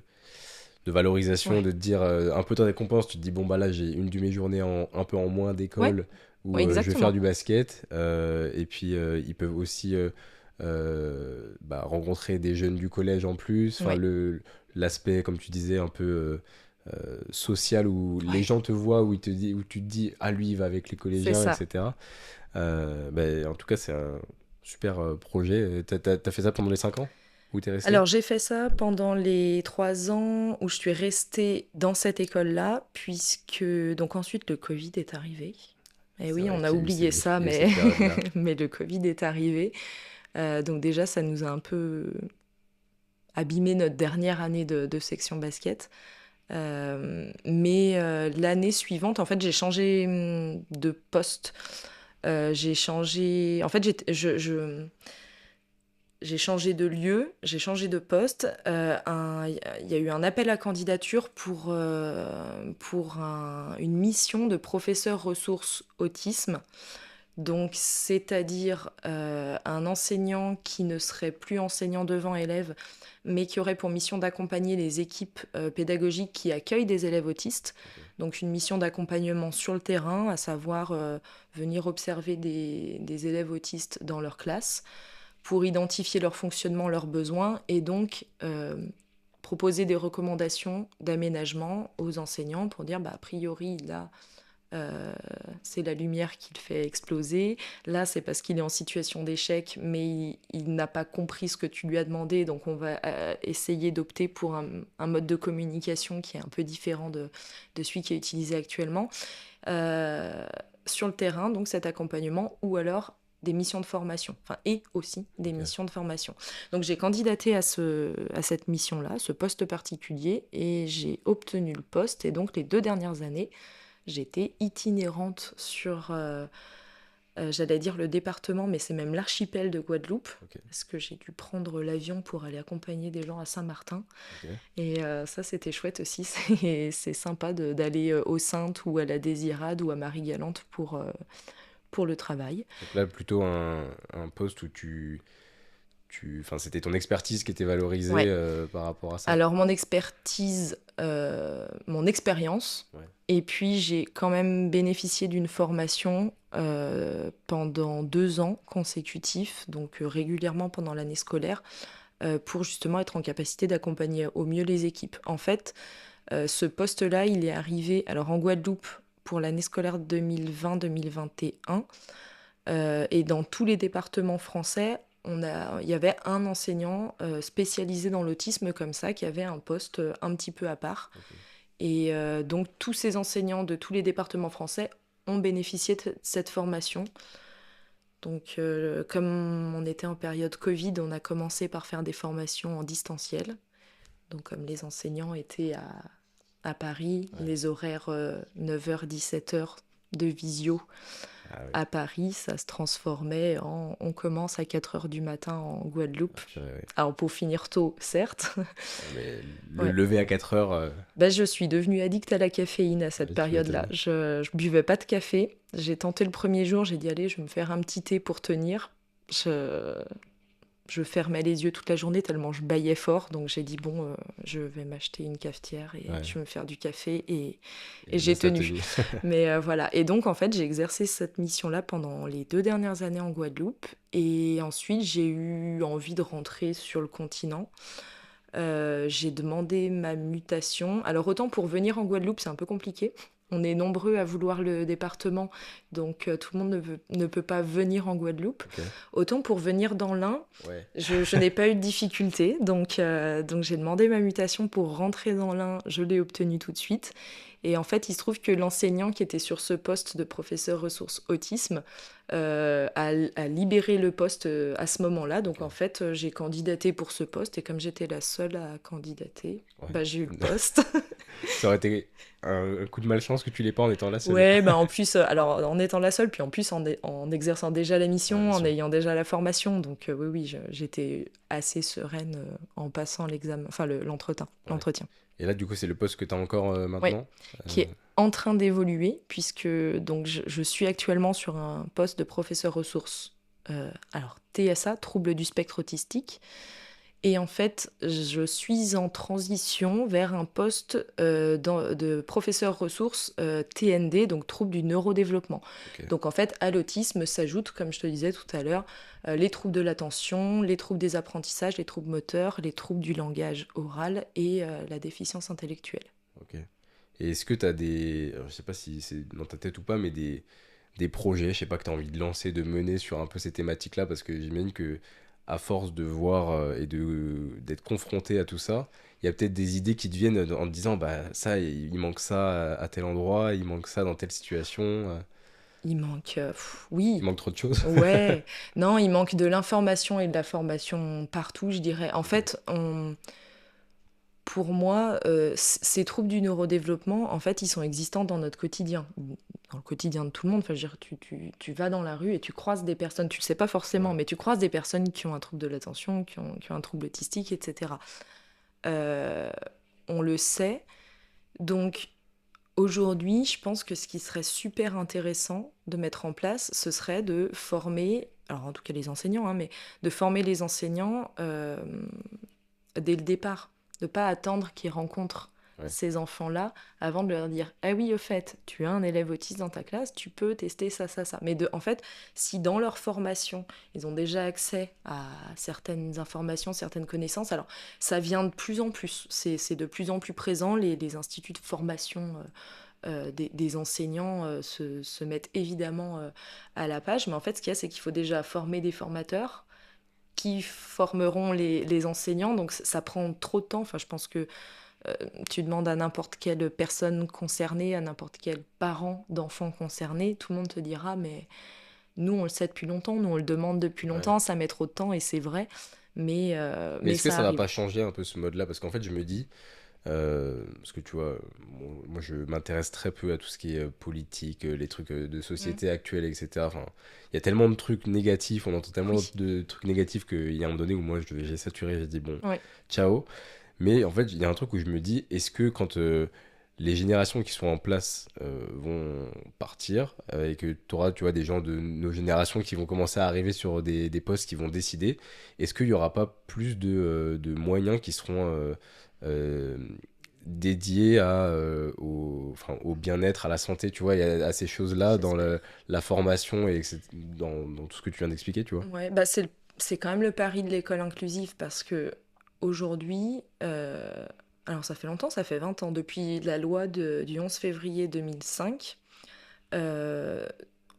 valorisation, Ouais, de te dire un peu ta récompense, tu te dis bon bah là j'ai une de mes journées un peu en moins ouais, d'école où ouais, je vais faire exactement. du basket et puis ils peuvent aussi bah, rencontrer des jeunes du collège en plus, enfin Ouais, l'aspect comme tu disais un peu social où les ouais, gens te voient, où tu te dis ah lui il va avec les c'est collégiens ça. etc. Bah, en tout cas c'est un super projet. T'as fait ça pendant les 5 ans où t'es resté? Alors, j'ai fait ça pendant les 3 ans où je suis restée dans cette école-là, puisque donc ensuite le Covid est arrivé. Et C'est oui, vrai on a oublié ça, il y a eu mais, cette période-là. mais le Covid est arrivé. Donc déjà, ça nous a un peu abîmé notre dernière année de section basket. Mais l'année suivante, en fait, j'ai changé de poste. J'ai changé. En fait, j'ai changé de lieu, j'ai changé de poste. Il y a eu un appel à candidature pour une mission de professeur ressources autisme. Donc, c'est-à-dire un enseignant qui ne serait plus enseignant devant élèves, mais qui aurait pour mission d'accompagner les équipes pédagogiques qui accueillent des élèves autistes. Donc, une mission d'accompagnement sur le terrain, à savoir venir observer des élèves autistes dans leur classe pour identifier leur fonctionnement, leurs besoins, et donc proposer des recommandations d'aménagement aux enseignants pour dire, a priori, là, c'est la lumière qui le fait exploser. Là, c'est parce qu'il est en situation d'échec, mais il n'a pas compris ce que tu lui as demandé, donc on va essayer d'opter pour un mode de communication qui est un peu différent de celui qui est utilisé actuellement. Sur le terrain, donc cet accompagnement, ou alors des missions de formation, et aussi des missions de formation. Donc j'ai candidaté à cette mission-là, ce poste particulier, et j'ai obtenu le poste. Et donc les 2 dernières années, j'étais itinérante sur, j'allais dire le département, mais c'est même l'archipel de Guadeloupe, parce que j'ai dû prendre l'avion pour aller accompagner des gens à Saint-Martin. Et ça, c'était chouette aussi. C'est sympa d'aller aux Saintes ou à la Désirade ou à Marie-Galante pour le travail. Donc là, plutôt un poste où c'était ton expertise qui était valorisée par rapport à ça. Alors, mon expertise, mon expérience, et puis j'ai quand même bénéficié d'une formation pendant 2 ans consécutifs, donc régulièrement pendant l'année scolaire, pour justement être en capacité d'accompagner au mieux les équipes. En fait, ce poste-là, il est arrivé en Guadeloupe pour l'année scolaire 2020-2021, et dans tous les départements français, il y avait un enseignant spécialisé dans l'autisme comme ça, qui avait un poste un petit peu à part. Et donc tous ces enseignants de tous les départements français ont bénéficié de cette formation. Donc comme on était en période Covid, on a commencé par faire des formations en distanciel. Donc comme les enseignants étaient à Paris, les horaires 9h-17h de visio à Paris, ça se transformait en on commence à 4h du matin en Guadeloupe. Alors pour finir tôt, certes. Mais le lever à 4h... je suis devenue addict à la caféine à cette période-là. Je buvais pas de café. J'ai tenté le premier jour, j'ai dit allez, je vais me faire un petit thé pour tenir. Je fermais les yeux toute la journée tellement je bâillais fort. Donc j'ai dit bon, je vais m'acheter une cafetière et je vais me faire du café. Et j'ai tenu. Mais voilà. Et donc en fait, j'ai exercé cette mission-là pendant les 2 dernières années en Guadeloupe. Et ensuite, j'ai eu envie de rentrer sur le continent. J'ai demandé ma mutation. Alors autant pour venir en Guadeloupe, c'est un peu compliqué. On est nombreux à vouloir le département, donc tout le monde ne peut pas venir en Guadeloupe. Autant pour venir dans l'Ain, je n'ai pas eu de difficulté. Donc j'ai demandé ma mutation pour rentrer dans l'Ain, je l'ai obtenue tout de suite. Et en fait, il se trouve que l'enseignant qui était sur ce poste de professeur ressources autisme a libéré le poste à ce moment-là. Donc en fait, j'ai candidaté pour ce poste, et comme j'étais la seule à candidater, j'ai eu le poste. Ça aurait été un coup de malchance que tu l'aies pas en étant la seule. Ouais, en plus, alors en étant la seule, puis en plus en exerçant déjà la mission, en ayant déjà la formation. Donc oui, j'étais assez sereine en passant l'examen, l'entretien. Et là, du coup, c'est le poste que tu as encore maintenant qui est en train d'évoluer, puisque donc, je suis actuellement sur un poste de professeur ressources. Alors, TSA, trouble du spectre autistique. Et en fait, je suis en transition vers un poste de professeur ressources TND, donc trouble du neurodéveloppement. Donc en fait, à l'autisme s'ajoutent, comme je te disais tout à l'heure, les troubles de l'attention, les troubles des apprentissages, les troubles moteurs, les troubles du langage oral et la déficience intellectuelle. Et est-ce que tu as des... Alors, je sais pas si c'est dans ta tête ou pas, mais des projets, je sais pas, que tu as envie de lancer, de mener sur un peu ces thématiques-là, parce que j'imagine que à force de voir et d'être confronté à tout ça, il y a peut-être des idées qui te viennent en te disant ça, il manque ça à tel endroit, il manque ça dans telle situation. Il manque, oui. Il manque trop de choses. Ouais, non, il manque de l'information et de la formation partout, je dirais. En fait, pour moi, ces troubles du neurodéveloppement, en fait, ils sont existants dans notre quotidien, dans le quotidien de tout le monde. Enfin, je veux dire, tu vas dans la rue et tu croises des personnes, tu le sais pas forcément, Ouais. mais tu croises des personnes qui ont un trouble de l'attention, qui ont un trouble autistique, etc. Euh, on le sait. Donc, aujourd'hui, je pense que ce qui serait super intéressant de mettre en place, ce serait de former, alors en tout cas les enseignants, hein, mais de former les enseignants dès le départ, de pas attendre qu'ils rencontrent Ouais. ces enfants-là avant de leur dire ah oui, au fait, tu as un élève autiste dans ta classe, tu peux tester ça, ça, ça. Mais en fait, si dans leur formation, ils ont déjà accès à certaines informations, certaines connaissances, alors ça vient de plus en plus, c'est de plus en plus présent, les instituts de formation des enseignants se mettent évidemment à la page, mais en fait, ce qu'il y a, c'est qu'il faut déjà former des formateurs qui formeront les enseignants, donc ça prend trop de temps. Enfin, je pense que tu demandes à n'importe quelle personne concernée, à n'importe quel parent d'enfant concerné, tout le monde te dira, mais nous, on le sait depuis longtemps, nous, on le demande depuis Ouais. longtemps, ça met trop de temps, et c'est vrai, Mais mais est-ce que ça ça va arrive. pas changer un peu ce mode-là? Parce qu'en fait, je me dis, parce que tu vois, moi je m'intéresse très peu à tout ce qui est politique, les trucs de Mm. société actuelle, etc. Enfin, il y a tellement de trucs négatifs, on entend tellement Oui, de trucs négatifs qu'il y a un moment donné où moi j'ai saturé, j'ai dit bon, ouais, ciao. Mais en fait, il y a un truc où je me dis, est-ce que quand les générations qui sont en place vont partir et que tu auras, tu vois, des gens de nos générations qui vont commencer à arriver sur des postes qui vont décider, est-ce qu'il n'y aura pas plus de moyens qui seront euh, dédiés enfin, au bien-être, à la santé, tu vois, il y a à ces choses-là dans j'espère. la formation et dans tout ce que tu viens d'expliquer, tu vois. Ouais, bah c'est quand même le pari de l'école inclusive parce que aujourd'hui, alors ça fait longtemps, ça fait 20 ans, depuis la loi du 11 février 2005, euh,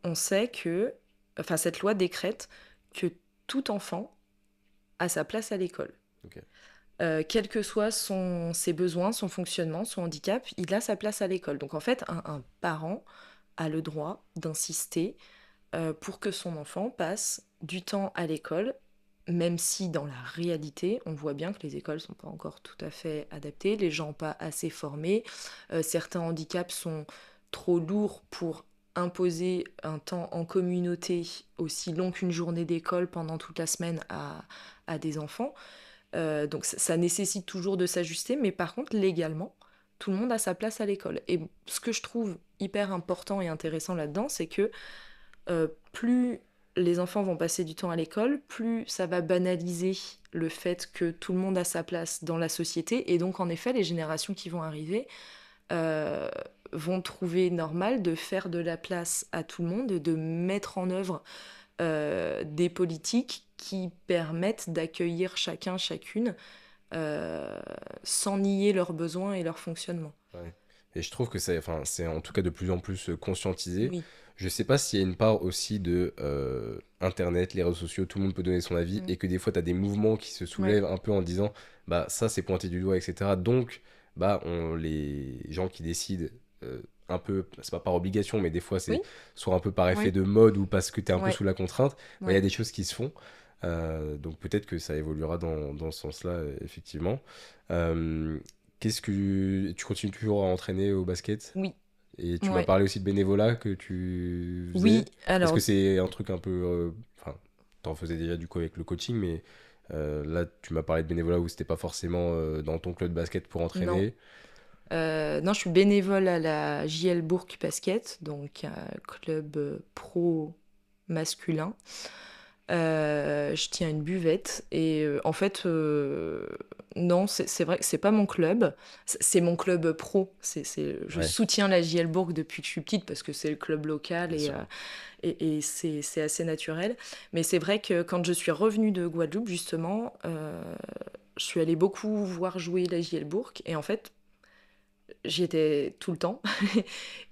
on sait que, enfin cette loi décrète que tout enfant a sa place à l'école. Ok. Quels que soient ses besoins, son fonctionnement, son handicap, il a sa place à l'école. Donc en fait, un parent a le droit d'insister pour que son enfant passe du temps à l'école, même si dans la réalité, on voit bien que les écoles ne sont pas encore tout à fait adaptées, les gens pas assez formés, certains handicaps sont trop lourds pour imposer un temps en communauté aussi long qu'une journée d'école pendant toute la semaine à des enfants. Donc ça nécessite toujours de s'ajuster, mais par contre, légalement, tout le monde a sa place à l'école. Et ce que je trouve hyper important et intéressant là-dedans, c'est que plus les enfants vont passer du temps à l'école, plus ça va banaliser le fait que tout le monde a sa place dans la société. Et donc, en effet, les générations qui vont arriver euh, vont trouver normal de faire de la place à tout le monde, de mettre en œuvre des politiques qui permettent d'accueillir chacun, chacune, euh, sans nier leurs besoins et leur fonctionnement. Ouais. Et je trouve que enfin, c'est en tout cas de plus en plus conscientisé. Oui. Je sais pas s'il y a une part aussi de Internet, les réseaux sociaux, tout le monde peut donner son avis, Mm. et que des fois tu as des mouvements qui se Ouais. soulèvent un peu en disant, bah ça c'est pointé du doigt, etc. Donc, bah les gens qui décident un peu, c'est pas par obligation, mais des fois c'est Oui. soit un peu par effet Oui. de mode ou parce que tu es un peu Ouais. sous la contrainte, bah, il y a Ouais. des choses qui se font. Donc peut-être que ça évoluera dans ce sens-là, effectivement. Euh, Qu'est-ce que tu continues toujours à entraîner au basket? Oui. Et tu m'as Ouais. parlé aussi de bénévolat que tu Oui. faisais. Est-ce Alors, que c'est un truc un peu, enfin, t'en faisais déjà du coup avec le coaching, mais là tu m'as parlé de bénévolat où c'était pas forcément dans ton club de basket pour non. entraîner. Non, je suis bénévole à la JL Bourg Basket, donc un club pro masculin. Je tiens une buvette et en fait, non, c'est vrai que c'est pas mon club, c'est mon club pro. Je Ouais, soutiens la JL Bourg depuis que je suis petite parce que c'est le club local bien sûr. et c'est assez naturel. Mais c'est vrai que quand je suis revenue de Guadeloupe, justement, je suis allée beaucoup voir jouer la JL Bourg et en fait, j'y étais tout le temps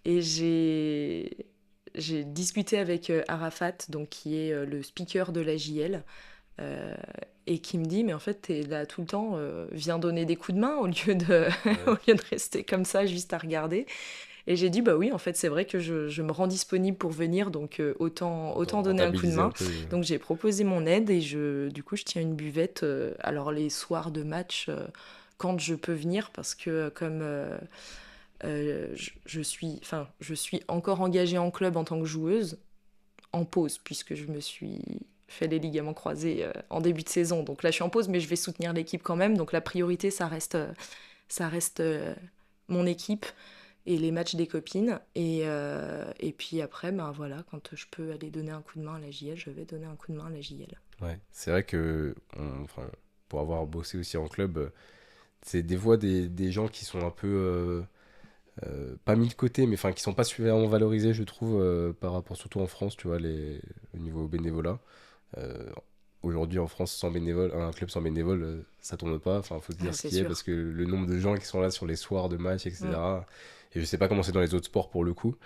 et j'ai discuté avec Arafat, donc qui est le speaker de la JL, euh, et qui me dit mais en fait t'es là tout le temps, viens donner des coups de main au lieu de au Ouais. lieu de rester comme ça juste à regarder. Et j'ai dit bah oui en fait c'est vrai que je me rends disponible pour venir donc autant Autant donner un coup de rentabiliser un main. peu. Donc j'ai proposé mon aide et du coup je tiens une buvette alors les soirs de match quand je peux venir, parce que comme je suis encore engagée en club en tant que joueuse, en pause, puisque je me suis fait les ligaments croisés en début de saison. Donc là, je suis en pause, mais je vais soutenir l'équipe quand même. Donc la priorité, ça reste mon équipe et les matchs des copines. Et puis après, ben voilà, quand je peux aller donner un coup de main à la JL, je vais donner un coup de main à la JL. Ouais, c'est vrai que pour avoir bossé aussi en club, c'est des fois des gens qui sont un peu pas mis de côté, mais qui sont pas suffisamment valorisés, je trouve, par rapport surtout en France, tu vois, au niveau bénévolat. Euh, Aujourd'hui en France, sans bénévole, un club sans bénévole, ça tourne pas. Enfin, faut dire ce c'est qui est, sûr. parce que le nombre de gens qui sont là sur les soirs de match, etc. Et je sais pas comment c'est dans les autres sports pour le coup,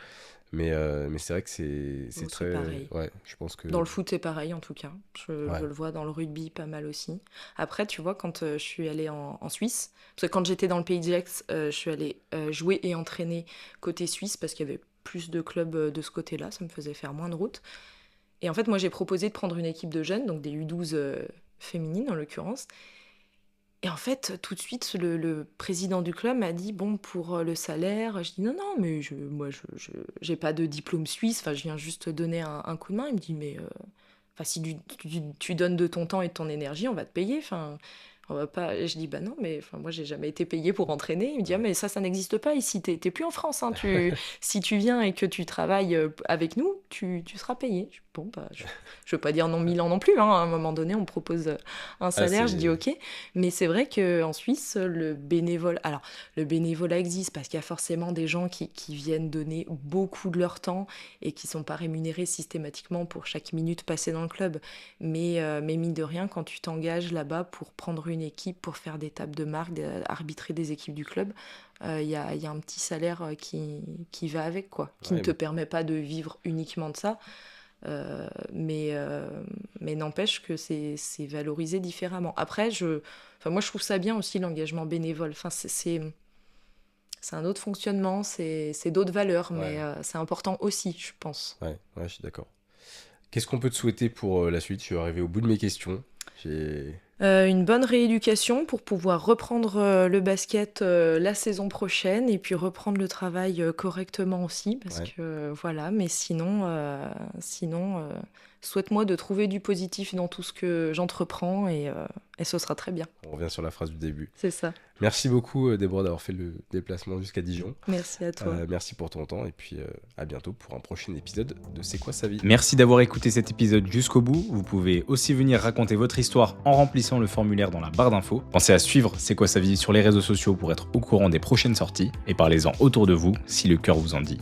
mais c'est vrai que c'est C'est très. pareil. Ouais, je pense que. Dans le foot, c'est pareil en tout cas. Ouais. Je le vois dans le rugby pas mal aussi. Après, tu vois, quand je suis allée en Suisse, parce que quand j'étais dans le Pays de Gex, je suis allée jouer et entraîner côté suisse parce qu'il y avait plus de clubs de ce côté-là, ça me faisait faire moins de route. Et en fait, moi, j'ai proposé de prendre une équipe de jeunes, donc des U12 féminines en l'occurrence. Et en fait, tout de suite, le président du club m'a dit, bon, pour le salaire, je dis non, non, mais moi, j'ai pas de diplôme suisse, enfin, je viens juste donner un coup de main. Il me dit, mais si tu donnes de ton temps et de ton énergie, on va te payer. Enfin, on va pas. Et je dis, bah non, mais moi, j'ai jamais été payée pour entraîner. Il me dit, ah, mais ça n'existe pas ici, t'es plus en France. Hein, si tu viens et que tu travailles avec nous, tu seras payé. Bon, bah, je veux pas dire non 1000 ans non plus. Hein. À un moment donné, on me propose un salaire, je dis ok. Mais c'est vrai qu'en Suisse, le bénévolat existe parce qu'il y a forcément des gens qui viennent donner beaucoup de leur temps et qui sont pas rémunérés systématiquement pour chaque minute passée dans le club. Mais mine de rien, quand tu t'engages là-bas pour prendre une équipe, pour faire des tables de marque, arbitrer des équipes du club, il y a un petit salaire qui va avec, quoi, qui ne te permet pas de vivre uniquement de ça. Mais n'empêche que c'est valorisé différemment. Après, moi, je trouve ça bien aussi, l'engagement bénévole. Enfin, c'est un autre fonctionnement, c'est d'autres valeurs, mais c'est important aussi, je pense. Ouais, je suis d'accord. Qu'est-ce qu'on peut te souhaiter pour la suite? Je suis arrivé au bout de mes questions. Une bonne rééducation pour pouvoir reprendre le basket la saison prochaine et puis reprendre le travail correctement aussi parce que voilà, mais sinon souhaite-moi de trouver du positif dans tout ce que j'entreprends et ce sera très bien. On revient sur la phrase du début. C'est ça. Merci beaucoup Déborah d'avoir fait le déplacement jusqu'à Dijon. Merci à toi. Merci pour ton temps et puis à bientôt pour un prochain épisode de C'est quoi sa vie. Merci d'avoir écouté cet épisode jusqu'au bout. Vous pouvez aussi venir raconter votre histoire en remplissant le formulaire dans la barre d'infos. Pensez à suivre C'est quoi sa vie sur les réseaux sociaux pour être au courant des prochaines sorties et parlez-en autour de vous si le cœur vous en dit.